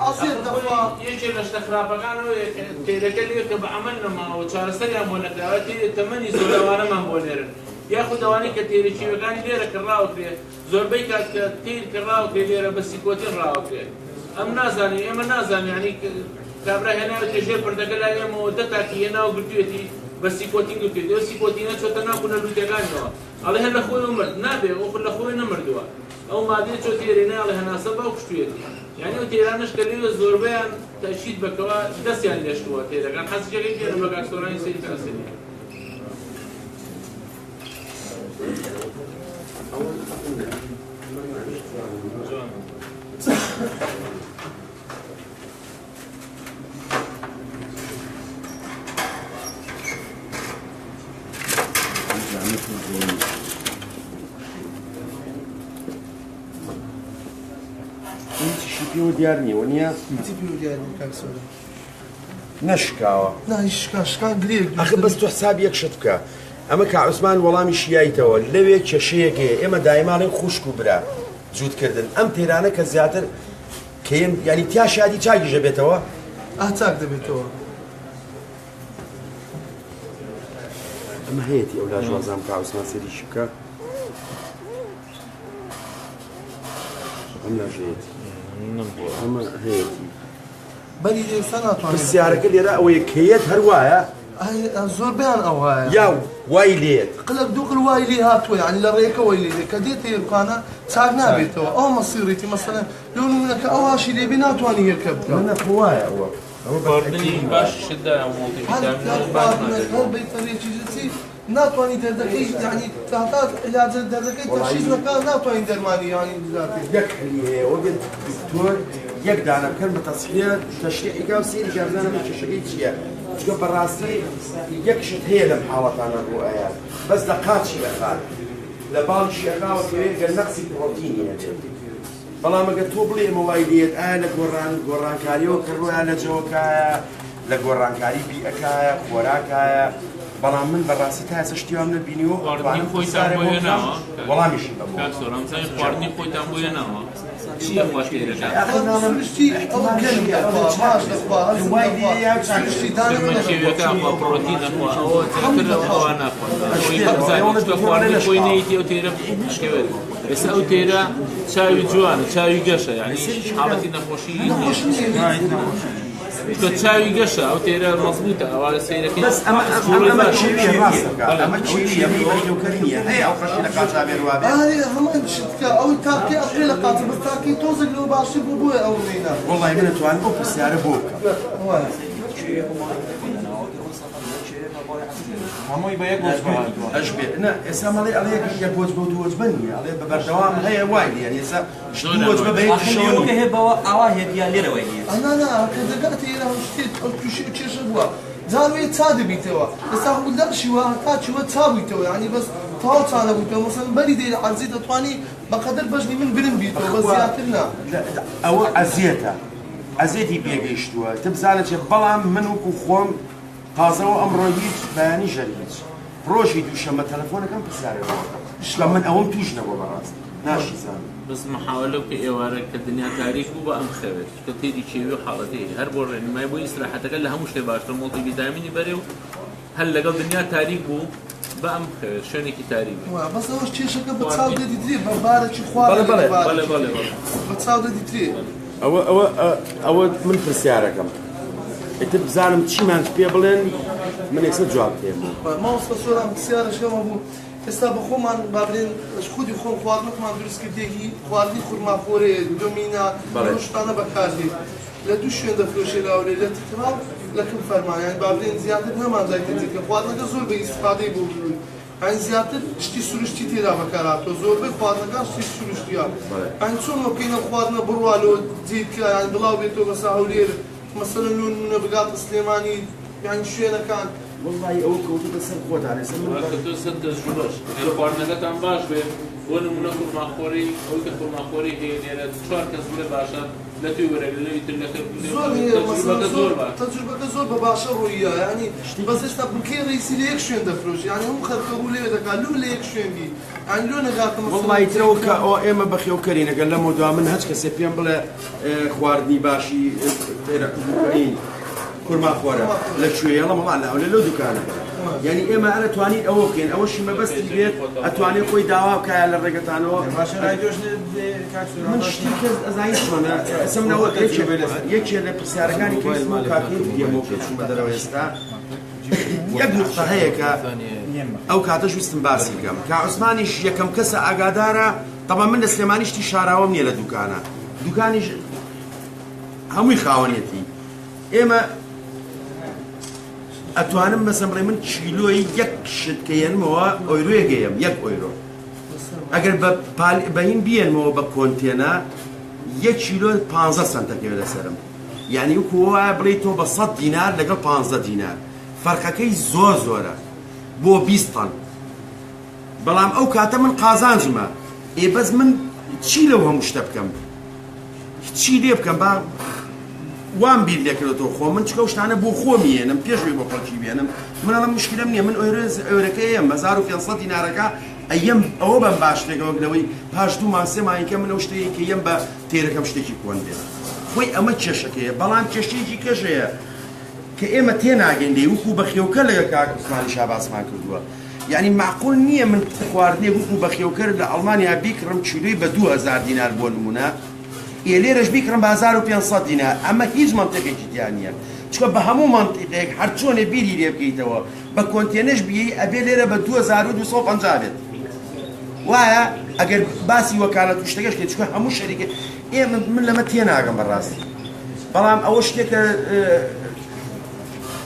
ئاسێت دەخوا یەکێک لە شتە خراپەکانەوە تێرەکە لێ کە بە عەمەل نەماوە چارەسەریان بۆ نەکراوە تێرێ تەمەنی زۆر ئەوانەمان بۆ لێرن یاخود ئەوانەی کە تێرەکیوەکانی لێرە کڕاوەکرێ زۆربەی کات کە تیر کڕاوەکرێ لێرە بە سیکۆتین ڕاوەکرێ ئەم نازانین ئێمە نازانین ینی کابرا هێناوێتە ژێر پردەکە لای ئێمەوە دەتاکی هێناو گرتوێتی بە سیکۆتین گرتوێت ئەو سیکۆتینە چۆتە ناو خونەلووتەکانەوە ئەڵێ هەر لە خۆی مرد نابێ ئەو لە خۆی نەمردووە ئەو مادەی چۆ تێرێنە ئەڵێ هەناسە باو کوشتوێتی یعنی ئەو تێرانش کە لێوە زۆربەیان تەشید بکەوە دەستیان لێشتووە تێرەکان حەزیەکەی تێرە بە کاکسۆرانی سەری تاسێنیە هیچیشی پێوە دیار نییە نییە چی پێوە دیار نییە کاکسۆرە نەشکاوە نا هیچ شکان گرێک ئەخە بەس تۆ حساب یەک شت بکە ئەمە کە عوسمان وەڵامی شیاییتەوە لەوێ کێشەیەکێ ئێمە دایماڵێن خوشک و برا جوودکردن ئەم تێرانە کە زیاتر کەیم ینی تیا شادی چاکیژە بێتەوە چاک دەبێتەوە ئەمە هەیەی ئەو لاژوازام کە عوسمان سەریشی بکە ئەم لاژەیەتی ئەمە هەیەی بەری ئێستا ناتوانێت پرسیارەکە لێرە ئەوەیە کەیەت هەروایە زۆربیان ئەو هەیە یا وای لێت قلب دووقل وای لێ هاتووە ینی لە ڕێەکە وای لێ کە دێتە هێرکانە چاک نابێتەوە ئەو مەسیڕێتی مەسەلەن لەو نمونەکە ئەو هاشی لێبێ ناتوانانی هێرکە بکە نەخوایە ئەوە خواردنی باش شتدا هەر بەیتەڕێکی جچی ناتوانانی دەردەکەی ینی تاتا علاجە دەردەکەی تەشخیصەکە ناتوانانی دەرمانی ینی بزاتێ یەک هەلی هەیە وەگەن دکتۆر یەک دانە بکەن بە تەسخیە تەشریحیکا و سیری کارزانە بە کێشەکەی چییە چکە بەڕاستی یەک شت هەیە لەم حاڵەتانە ڕوئایە بەس لە قاچی لەخات لە باڵی شێغاوە کەوێت گەر نەقسی پڕۆتینی هەبێت بەڵام ئەگەر تۆ بڵێ ئێمە وای لێت ئایا لە گۆڕانکاریەوە کڕوایە لە جەوەکایە لە گۆڕانکاری بیئەکایە خۆراکایە بەڵام من بەڕاستی تا ئێستا شتیوام نەبینیوە خواردنی خۆیتان بۆیە ناوە وەڵامیشی بەبوو کاکسۆرە ئەمزانی خواردنی خۆیتان بۆیە ناوە چییە خواشتێرەکان سروشتی ئەو گەنی دەخوا ماش دەخوا هەزم دەخوا سروشتی دانە شێوەکان خوا پڕۆتین دەخوا ئەوە تر ئەوە ناخۆن بزانیت کە خواردنی خۆی نەیتی ئەو تێرە شکەوێت ئێستا ئەو تێرە چاوی جوانە چاوی گەشە یعنی حاڵەتی نەخۆشی تۆ چاوی گەشە ئەو تێرە مەزبوطە ئەوە سەیرەکەی بەس ئەمە چێویە ڕاستەکە ئەمە چێویە بەیلوکەری نییە هەیە ئەو خەشی لە قاچا بێروابێ هەمان شتکە ئەوی تاقی ئەقرێ لە قاچە بەس تاقی تۆزێک لەوە باشی بوو بووە ئەو نینە وەڵای من نەتوانم بۆ پرسیارە بۆ بکەم هەمووی بە یەک ئەش بێت نه ئێستا مەڵێ ئەڵێ یەک وەجبە و دوو وەجبە نییە ئەڵێ بە بەردەوام هەیە وای نیە ئێستا دوو وەجبە بە یەک شەوە کە هەیە بەوە ئاوا هێدیان لێرەوەی نیە نا کە دەگاتە ئێرە شتێت ئەو تووشی کێشە بووە جاروێ چا دەبیتەوە ئێستا هەموودەشیوە تا چوە چا بوویتەوە ینی بەس تاو چا نەبوویتەوە مەسەن بەری دەیرە عەرزی دەتوانی بەقەدەر بەژنی من برم بیتەوە بە زیاتر نا ئەوە ئەزیێتە ئەزیێتی پێگەیشتووە تە بزانە چێ بەڵام من وەکو خۆم تازەوە ئەمڕۆ هیچ بەیانی ژەر هیچ ڕۆژی دووشەمە تەلەفۆنەکەم پرسیارەوە شکە من ئەوەم توش نەبوو بەڕاست ناشیزانم بس محاولة في إيوارك كدنيا تاريخ وبقى مخابر كتير شيء وحالته هر بور ما يبغى إصلاحات كلها مش تباش الموضوع بدايمني بريو هل لقى الدنيا تاريخ بقى مخابر شنو كي تاريخ بس هو شيء شكل بتصاود ديتري ببارة شو خوار بله بتصاود ديتري ئەوە من پرسیارەکەم ئێتر بزانم چیمان پێ بڵێن من ئێستا جواب پێم ماوەستە سۆران پرسیارەکەمە بوو ئێستا بە خۆمان بابرێن خودی خۆم خواردنەکەمان دروستکردێکی خواردنی خورماخۆرێ دۆمینا شتانە بەکاردێت لە دوو شوێن دەفرۆشێ لاولێ لە تکرا لە کەم فەرمانیان بابرێن زیاتر نەمانزایکە خواردنەکە زۆر بە ئیستفادەی بۆ بوون ئەین زیاتر شتی سروشتی تێدا بەکاراتەوە زۆربەی خواردنەکان شتی سروشتیە ئەین چۆن وەکەینە خواردنە بڕوالەوە جێتکە یان بڵاو بێتەوە بەسا هەولێر مەسەلەن نمونە بگاتە سلێمانی یان شوێنەکان والله ئەوە کەوتوتە سەر خۆتان کەوتوتە سەر تەجروبەش خواردنەکەتان باش بێت بۆ نمونە خورماخۆری ئەوەی کە خورماخۆری هەیە لێرە 4 کەس بڵێ باشە لە توی وەرە لەوی تر لەکە تەجروبەکە زۆر بە باشە ڕوویە ینی بەس ئێستا بکەی ڕیسی لە یەک شوێن دەفرۆشی یانی هەموو خەڵکە ڕوو لێ دەکات لۆ لە یەک شوێن بی یانی لۆ نەگاتە والله ترەوە کە ئەو ئێمە بەخێوکەرین ئەگەر لەمە دوا من هەچ کەسێ پێم بڵێ خواردنی باشی خورماخۆرە لەکوێیە لەمەڵا لەو لەو دوکانە یعنی ئێمە ئەرە توانین ئەوە بکەین ئەوەشی مەبەستی بێت ئەتوانێت خۆی داوا بکایە لە ڕێگەتانەوە من شتی کەس ئەزایی چۆنە ئەسمنەوە یەکێ لە پرسیارەکانی کەسم کاکەی دیەمەوە پێچوومە دەرەوە ئێستا یەک نقطە هەیە کە ئەو کاتەش ویستم باسی بکەم کە عوسمانیش یەکەم کەسە ئاگادارە تەمام من لە سلێمانیشتی شاراوەم نییە لە دوکانە دوکانیش هەمووی خاوەنێتی ئێمە ئەتوانم مەسەڵ بڵێ من چیلۆی یەک شت کە ێنمەوە ئۆیرۆیە گەیم 1 ئۆیرۆ ئەگەر بە هین بیێنمەوە بە کۆنتێنە 1 کیلۆ 15 سنتەکەوێت لەسەرم یعنی وەکو وایە بڵێ تۆ بە 100 دینار لەگەڵ 15 دینار فەرقەکەی زۆرە بۆ 20 تەن بەڵام ئەو کاتە من قازانجمە بەس من چی لەو هەموو شتە بکەم چی لێ بکەم با وام بیر لێکردەوە خۆ من چکە شتانە بۆ خۆمیێنم پێشوی بۆ خەڵکی بێنم منەڵم مشکلم نییە من ئەوەرەکە ئەم 1500 دینارەکە ئەم ئەوە بەم باش لێگەوەگلەوەی پاش دوو ماسێ ماینکە من ئەو شتەیەکە یم بە تێرەکەم شتێکی کۆن بێت خۆی ئەمە کێشەکەیە بەڵام کێشەیەکی کەشەیە کە ئێمە تێناگەندەی وەکو بەخێوکە لەگە کاک عوسمانی شاباسمان کردووە یعنی معقول نییە من خواردنێ وەکو بەخێوکەر لە ئەڵمانیا بیکڕم چیلۆی بە 2000 دینار بۆ نمونە لێرەش بیکڕم بە 1500 دینار ئەمە هیچ منتێکێکی تیان نییە چکە بە هەموو منتیقێک هەر چۆنێ بیری لێ بکەیتەوە بە کۆنتێنەش بیەی ئەبێ لێرە بە 2250 بێت وایە ئەگەر باسی وەکالەت و شتەکەش کرد چکە هەموو شەریکە ئێمە من لەمە تێناگەم بەڕاستی بەڵام ئەوە شتێکە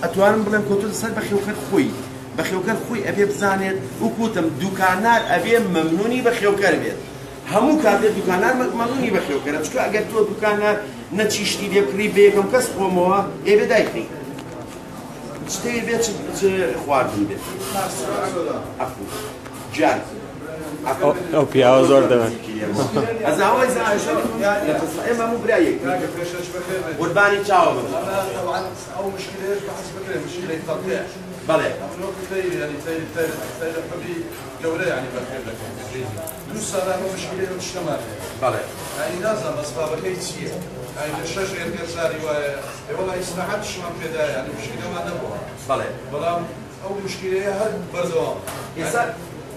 ئەتوانم بڵێم کۆتۆ سەر بەخێوکەر خۆی بەخێوکەر خۆی ئەبێ بزانێت وکوتم دوکانار ئەبێ مەمنونی بەخێوکەر بێت هەموو کاتێک دوکانار مەمنونی بەخێوکەرە چکە ئەگەر تۆ دوکانار نەچیشتی لێ بکڕی بە یەکەم کەس خۆمەوە ئێبێ دایکڕی شتێک بێت چ خواردن بێت جان ئەو پیاوە زۆر دەوێت ئەزاوای ئێمە هەموو برایەک قوربانی چاوە بن ئەو مشکلەیەش بەحەس بکرێن مشکلەی تەڵقیع بەڵێ حبی گەورە یعنی بەخێر دەکەن دوو ساڵە ئەمە مشکلەی شتەمان بەڵێ یعنی نازانم ئەسبابەکەی چییە یعنی لە 6 ێرگەر ساری وایە وەڵا ئیسلاحات شمان پێدایە یعنی مشکلەمان نەبووە بەڵێ بەڵام ئەو مشکلەیە هەر بەردەوام ئێستا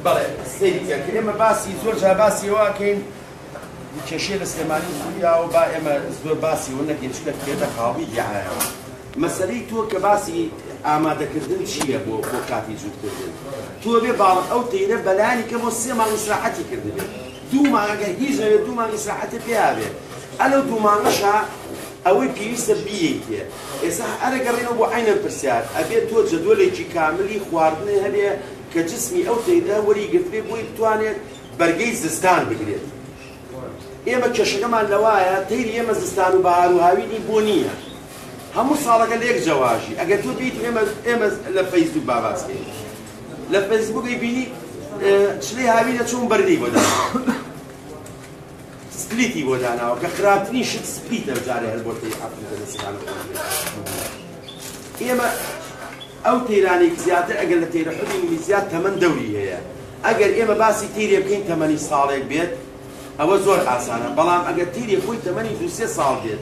بەڵێ سەیریکە کە ئێمە باسی زۆر جا باسی ئەوەکەین کێشەیە لە سلێمانی سووریا و با ئێمە زۆر باسی ئەوە نەکەین چکە پێدە قاڵی دیعایەوە مەسەلەی تۆ کە باسی ئامادەکردن چییە بۆ کاتی جوودکردن تۆ بێ باڵق ئەو تەیرە بەلایانی کە بۆ 3 مانگ ئیسراحەتی کردبێت 2 مانگ ئەگەر هیچ نەوێت 2 مانگ ئیسراحەتی پێیا بێت ئەلەو 2 مانگەشە ئەوەی پێویستە بیەیتێ ئێستا ئەرەگەڕێنەوە بۆ عینە پرسیار ئەبێت تۆ جەدوەلێکی کاملی خواردنی هەبێ کە جسمی ئەو تێدا وەریگرتبێ بۆی بتوانێت بەرگەی زستان بگرێت ئێمە کێشەکەمان لەوایە تەیری ئێمە زستان و بەهار و هاوینی بۆ نییە هەموو ساڵەکە لە یەک جەواژی ئەگەر تۆ بیت ئێمە لە فەیسبوک باباسکەین لە فەیسبووکی بینی چلەی هاوینە چۆن بەردەی بۆ داناوە سپلیتی بۆ داناوە کە خراپترین شت سپلیتە بجارێ هەر بۆ تەی ئەفریقا دەستیانە ئێمە ئەو تەیرانێک زیاتر ئەگەر لە تەیرە حودی زیاد تەمەن دەوری هەیە ئەگەر ئێمە باسی تیرێ بکەین تەمەنی ساڵێک بێت ئەوە زۆر ئاسانە بەڵام ئەگەر تیرێ خۆی تەمەنی 2-3 ساڵ بێت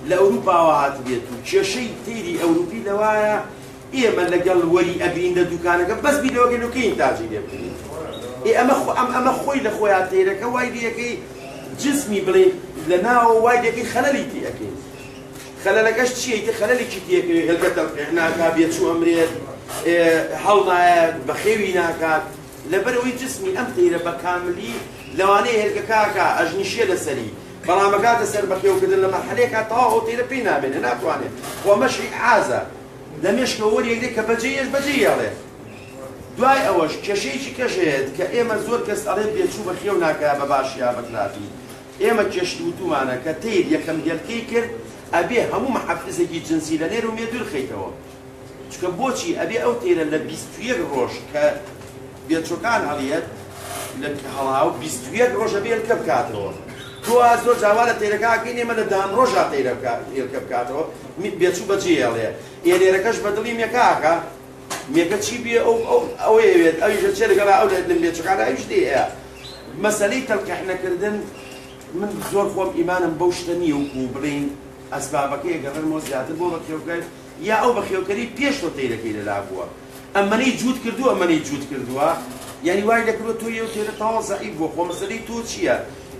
لە ئەوروپاوە هات بێت و کێشەی تیری ئەوروپی لەوایە ئێمە لەگەڵ وەری ئەگرین لە دوکانەکە بەس بیدەوەگەنوکەین تاجی لێ بکەین ئەمە خۆی لە خۆیان تێرەکە وای لەکەی جسمی بڵێ لە ناوە وای لەکەی خەلەلی تێەکەین خەلەلەکەش چیە خەلەلێکی تێکەوێ هێلکە تەڵقیح ناکات بێچوو ئەمرێت هەڵ نایەت بەخێوی ناکات لەبەرەوەی جسمی ئەم تێرە بە کاملی لەوانەیە هێلکە کاکە ئەژنیشێ لەسەری بەڵام ئەکاتە سەر بەخێوکردن لە مەرحەلەیەکە تەواو ئەو تێرە پێی نابێنێ ناتوانێت خۆ مەشی عازە لە مێشکە وەریەکدێک کە بەجێیەش بەجێیەڵێ دوای ئەوەش کێشەیەکی کەشێت کە ئێمە زۆر کەس ئەڵێ بێچوو بەخێو ناکە بە باشیا بەکراتی ئێمە کێشت وتومانە کە تیر یەکەم هێلکەی کرد ئەبێ هەموو مەحەفزێکی جنسی لە نێر و مێ دوور خەیتەوە چکە بۆچی ئەبێ ئەو تێرە لە 21 ڕۆژ کە بێچۆکان هەڵیەت لە هەڵاو 21 ڕۆژ ئەبێ هێلکە بکاتەوە تۆ زۆر جاوا لە تێرەکەکەین ئێمە لە دام ڕۆژا هێلکە بکاتەوە بێچوو بەجێڵێ ئێرێرەکەش بەدڵی مێکاکە مێکە چی بێ ئەوەیەوێت ئەویشە چێ لەگەڵ ئەو لە بێچەکانە ئەویش دێ مەسەلەی تەلقیح نەکردن من زۆر خۆم ئیمانم بەو شتە نییە وکو بڵین ئەسبابەکەی ئەگەڕێنەوە زیاتر بۆ بەخێوکەر یا ئەو بەخێوکەری پێش تۆ تێرەکەی لەلا بووە ئەمەنەی جووت کردووە ئەمەنەی جووت کردووە یعنی وای دەکردوە تۆ یەو تێرە تەواو زەعیف بووە خۆ مەسەلەی تۆ چییە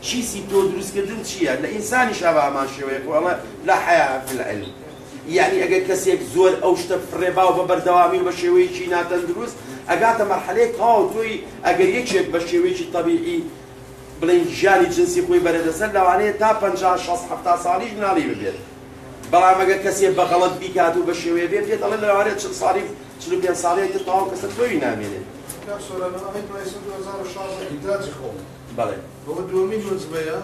چیسی تۆ دروستکردن چییە لە ئینسانی شابە هەمان شێوەیە وەڵە لا حیا فی العلم یعنی ئەگەر کەسێک زۆر ئەو شتە فڕێباو بە بەردەوامی و بە شێوەیەکی ناتەندروست ئەگاتە مەرحەلەیەک تەواو تۆی ئەگەر یەکێک بە شێوەیەکی طەبیعی بڵین ژیانی جنسی خۆی بەرەدەسەر لەوانەیە تا 50-60-70 ساڵیش ناڵی ببێت بەڵام ئەگەر کەسێک بە غەڵەت بیکات و بە شێوەیە بێت پێت ئەڵێ لەوانەیە 45 ساڵەیەک تر تەواو کەسە تۆی نامێنێت بەڵێ دووەمین وەجبەیە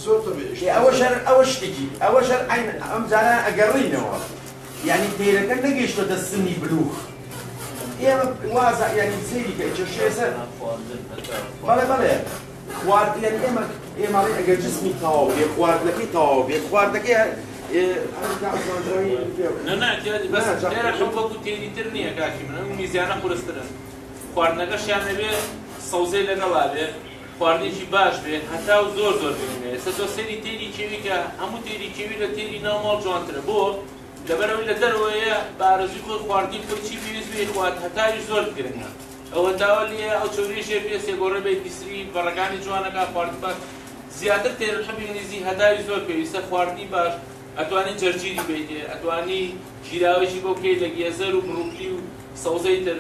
زۆر طبیعی ئەوە شتێکی ئەوە شەر ئەم جارە ئەگەڕینەوە یعنی تێرەکە نەگەیشتۆتە سنی بلوغ ئێمە وازە یعنی سەیری کە چێشێ سەر بەڵێ بەڵێ خواردن ئێمەڵێ ئەگەر جسمی تەواو بێ خواردنەکەی تەواو بێت خواردنەکەی بەس لێرە خەڵ وەکو تێری تر نییە کاکی من ئەم میزیانە قورسترن خواردنەکەشیان نەبێ سەوزەی لەگەڵا بێ خواردنێکی باش بێ هەتا و زۆر بینێ ئێستا تۆ سەری تێری کێوی کە هەموو تێری کێوی لە تێری ناوماڵ جوانترە بۆ لەبەرەوەی لە دەرەوەیە بە ئارەزوی خۆی خواردنی خۆی چی پێویست بێ خوارد هەتاویش زۆر گرنگە ئەوە داوا لێ ئەو چۆریشێ پێ سێگۆڕە بێ دیسری بەڕەکانی جوانەکە خواردن باش زیاتر تێرەحەبی نزی هەتاوی زۆر پێویستە خواردنی باش ئەتوانی جەرجیری بێتێ ئەتوانی ژیراوێکی بۆ بکەیت لە گێزەر و بروکلی و سەوزەی تر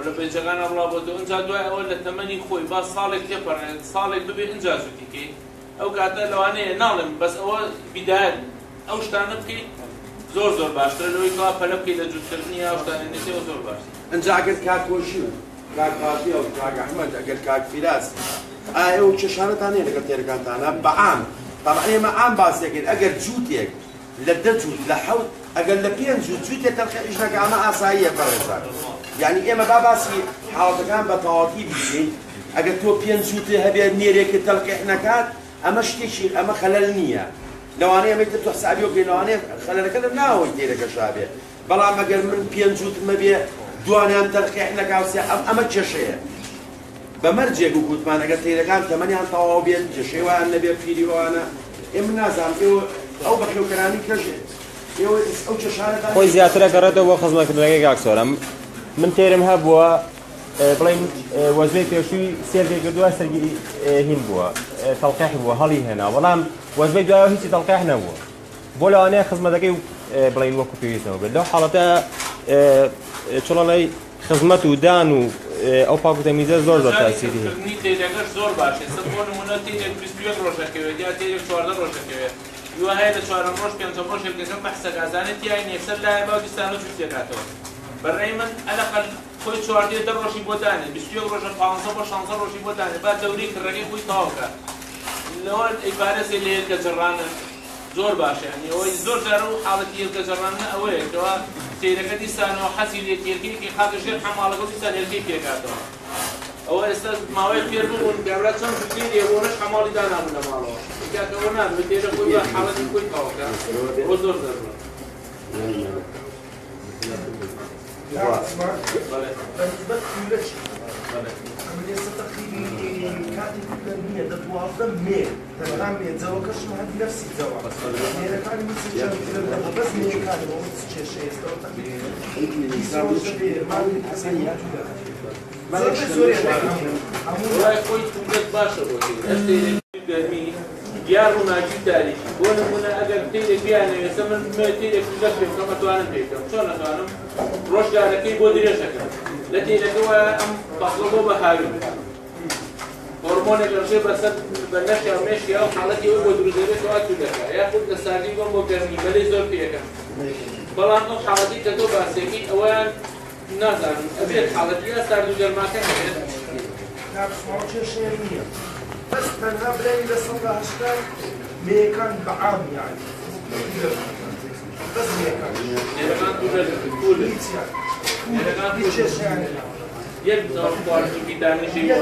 لە پێنجەکانە ڕابەتەوە ئەنجا دوای ئەوە لە تەمەنی خۆی با ساڵێک تێپەڕێت ساڵێک ببێ ئەنجا زووتیکەی ئەو کاتە لەوانەیە ناڵێم بەس ئەوە بیدایەت ئەو شتانە بکەیت زۆر باشترە لەوەی کەوا پەلە بکەیت لە جووتکردنی ئەو شتانە نێتەوە زۆر باش ئەنجا ئەگەر کات کۆشی و کاک پاتی و کاک ئەحمەد ئەگەر کاک فیراس ئایا ئەو کێشانەتان هەیە لەگەڵ تێرەکانتانە بەعام طبعا ئێمە عام باسێکین ئەگەر جووتێک لە 10 جووت لە 7 ئەگەر لە 5 جووت جووتێک تەلقیحش نەکە ئەمە ئاساییە بەڕێزان یعنی ئێمە باسی حاڵەتەکان بە تەواوەتی بکەین ئەگەر تۆ 5 جووت هەبێت نێرێکت تەلقیح نەکات ئەمە شتێکی ئەمە خەلەل نییە لەوانەیە ئەمە تۆ حسابی بکەین لەوانەیە خەلەلەکە لە ناوەی تێرەکەشا بێت بەڵام ئەگەر من 5 جووتم هەبێ دوانیان تەلقیح نەکاوسێ ئەمە کێشەیە بەمەرجێک و گوتمان ئەگەر تێرەکان تەمەنیان تەواو بێت کێشەی وایان نەبێ پیریوانە ئێمە نازانم ئێوە ئەو بەخێوکەرانی کەژێت ئەو کێشانەتان خۆی زیاترە گەڕێتەوە بۆ خزمەتکردنەکەی کاکسۆرە من تێرم هەبووە بڵێن وەزبەی پێشووی سێرگەی کردووە سەرگیری هین بووە تەڵقیح بووە هەڵی هێنا بەڵام وەزبەی دوایەوە هیچی تەڵقیح نەبووە بۆ لەوانەیە خزمەتەکەی بڵێن وەکو پێویستەوە بێت لەو حاڵەتە چۆڵەڵی خزمەت و دان و ئەو پاکوتەمیزە زۆر تاسیری هەیە تێرەکەش زۆر باشە بۆ نمونە تێرێک 21 ڕۆژەکەوێت یا تێرێک 14 ڕۆژەکەوێت یوە هەیە لە چوارەم ڕۆژ پێنجەم ڕۆژ هێلکەکەم بەحسە گازانێت یای نێسەر لایە باودیستان و جوستێکاتەوە بەڕێی من ئەلەقەل خۆی چواردێ دە ڕۆژی بۆ دانێ 21 ڕۆژە 15 بۆ 16 ڕۆژی بۆ دانێ با دەوری کڕەکەی خۆی تەواوکە لەوە ئیبارەتی لە هێلکە جڕانە زۆر باشە یعنی ئەوەی زۆر جارە و حاڵەتی هێلکە جڕانە ئەوەیە کەوا سیرەکە دیسانەوە حەزی لێت هێلکەیەکی خاتە ژێر حەماڵەکە و دیسان هێلکەی پێکاتەوە ئەوە ئێستا ماوەی فێر بوون گەورە چەند جوتێری ئەوەش حەماڵی دانابوو لە ماڵەوە کاتەوە نابێت تێرە خۆی بە حاڵەتی خۆی تەواوکە ئەوە زۆر زەرورە خۆی توگەت باشە بۆ گەرمی دیار ڕووناکی تاریکی بۆ نمونە ئەگەر تێرێک بیانەوێسە من تێرێک لەس پێ بکەم ئەتوانم پێکەم چۆن نەتوانم ڕۆژگارەکەی بۆ درێژەکەم لە تێرەکەوە ئەم بەخڵە بۆ بەهاوی هۆرمۆنێک ڕژێ بەسەر بە نەشیا و مێشکیا و حاڵەتی ئەو بۆ دروستەکەەوە توگەکە یاخود لە ساردی بۆم بۆ گەرمی بەلەی زۆر پێەکەم بەڵام ئەو حاڵەتی کە تۆ باسێکی ئەویان نازانم ئەبێت حاڵەتیە سارد و گەرماکە هەبێت بس تنها بلاقي لسه هشتاج ميكان بعام يعني بس ميكان يبدأ الطالب في دار شيء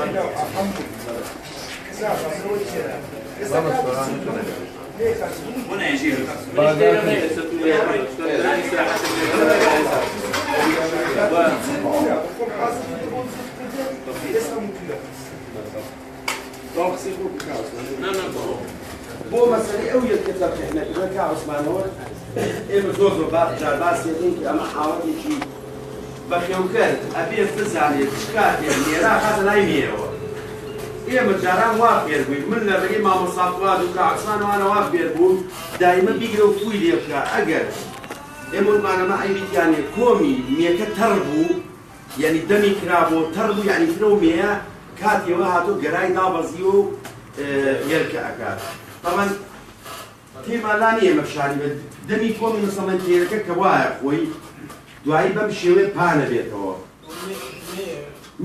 بۆ مەسەلەی ئەو یەکێتە پێنەکە کا عوسمانەوە ئێمە زۆر زۆر جار باسیێتین کە ئەمە حاڵەتێکی بەخێوکرد ئەبێ بزانێت چ کاتێک لێرا هاتە لای مێرەوە ئێمە جاران وا فێر بووین من لە ڕێی مامۆستا فواد و کا عوسمانەوانە وا فێر بووم دایمە بیگرە و توی لێ بکە ئەگەر ئێمە ومانەمە ئەیبیتیانێ کۆمی مێکە تەڕ بوو یعنی دەمی کرابۆ تەڕ بوو یعنی فرە و مێیە کاتێوە هاتۆ گەرای دابەزی و هێلکە ئەکات طبعا تێمالا نیە مەشاری بێت دەمی کۆمی مسەڵەنکێرەکە کە وایە خۆی دوایی بەم شێوەیە پانە بێتەوە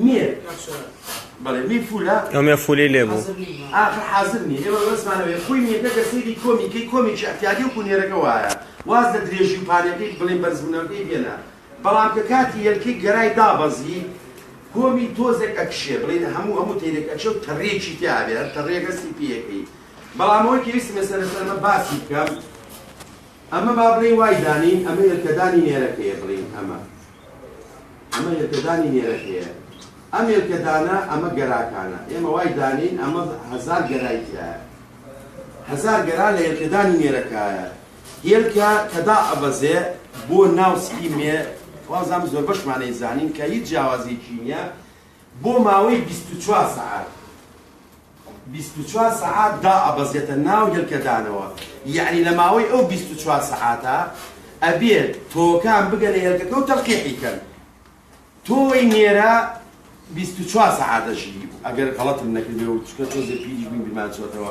مێ بەڵێ مێ فولە ئەمێ فولی لێ بوو ئاخر حازر نیە ئێمە بەسمانەوێت خۆی مێکە کە سەیری کۆمیکەی کۆمیکی ئەحتیاجی و کونێرەکە وایە واز لە درێژی و پانەکەی بڵێن بەرزبوونەکەی بێنە بەڵام کە کاتی هێلکەی گەرای دابەزی کۆمی تۆزێک ئەکشێ بڵێن هەموو تێرێک ئەچێ و تەڕێکی تیاابێت تەڕێگە سیپیەکەی بەڵام ئەوەی کە ویستمە سەرمە باسی بکەم ئەمە با بڵێ وای دانین ئەمە هێلکەدانی نێرەکەیە بڵێن ئەمە هێلکەدانی نێرەکەیە ئەم هێلکەدانە ئەمە گەراکانە ئێمە وای دانین ئەمە 1000 گەرایتیایە 1000 گەرا لە هێلکەدانی نێرەکایە هێلکە کەدا ئەبەزێ بۆ ناو سپی مێ وازام زۆر بەشمانەی زانین کە هیچ جیاوازێکی نییە بۆ ماوەی 24 سەعات 24 سەعات دا ئەبەزێتە ناو هێلکەدانەوە یعنی لە ماوەی ئەو 24 سەعاتە ئەبێت تۆکان بگەنە هێلکەکە و تەلقیحیکەن تۆی نێرە 24 سەعاتەشی ئەگەر غەڵەتم نەکردێ و چکە تۆزێ پیریش بین بیرمانچۆتەوە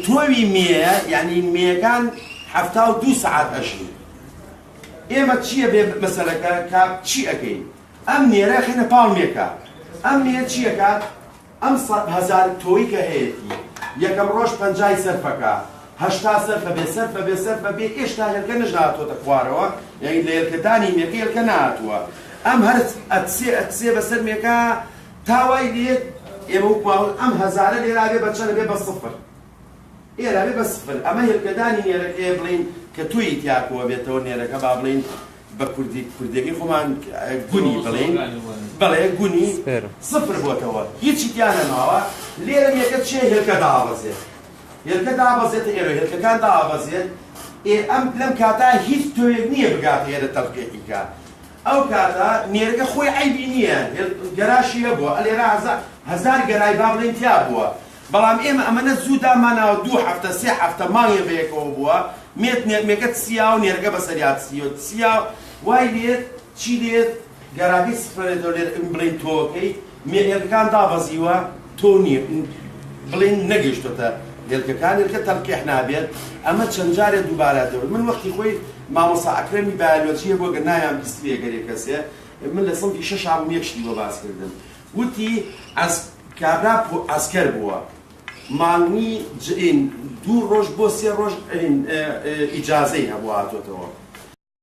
تۆوی مێیە یعنی مێیەکان 72 سەعات ئەشی ئێمە چییە بێ مەسەلەکە کە چی ئەەکەین ئەم نێرە خێنە پاڵمێکە ئەم نێر چیەکات ئەم 1000 تۆی کە هەیەی یەکەم ڕۆژ 50 سەرفەکە 80 سەرفە بێ سەرفە بێ سەرفە بێ ئێشتا هێلکە نەژاتۆتە خوارەوە یعنی لە هێلکەدانی مێکە هێلکە نهاتووە ئەم هەر ئەتسێ بەسەر مێکە تاوای لێت ئێمە وکواون ئەم هەزارە لێرا بێ بە چەندە بێ بە سفر ئێرا بێ بە سفر ئەمە هێلکەدانی نێرەکەیە بڵین کە توی تیاکەوە بێتەوە نێرەکە با بڵین بە کوردێکی خۆمان گونی بڵین بەڵێ گونی سفر بۆتەوە هیچی تیان نەماوە لێرە یەکە چێ هێلکە دابەزێت هێلکە دابەزێتە ئێرە هێلکەکان دابەزێت ئەم لەم کاتا هیچ تۆیەک نییە بگاتە ئێرە تەلقیحیکە ئەو کاتا نێرەکە خۆی عیبی نییە گەراشیە بووە ئەلێرە 1000 گەرای با بڵین تیا بووە بەڵام ئێمە ئەمەنە زوو داماناوە 2 هەفتە 3 هەفتە مانگێ بەیەکەوە بووە مێکە سیا و نێرگە بەسەریات سیا وای لێت چی لێت گەراکەی سفرێتەوە لێر بڵین تۆکەی مێرگەکان دابەزیوە تۆ نییە بڵین نەگەیشتۆتە هێلکەکان هێلکە تەلقیح نابێت ئەمە چەند جارێ دووبارە دەوێت من وەختی خۆی مامۆستا ئەکرەمی بایۆلۆجیە بۆ گەنایان بیستی ئەگەرێ کەسێ من لە سنفی شەش هەموو یەکشتی بۆ باس کردم وتی کابرا ئەسکەر بووە مانگی دوو ڕۆژ بۆ 3 ڕۆژ ئیجازەی هەبوو هاتۆتەوە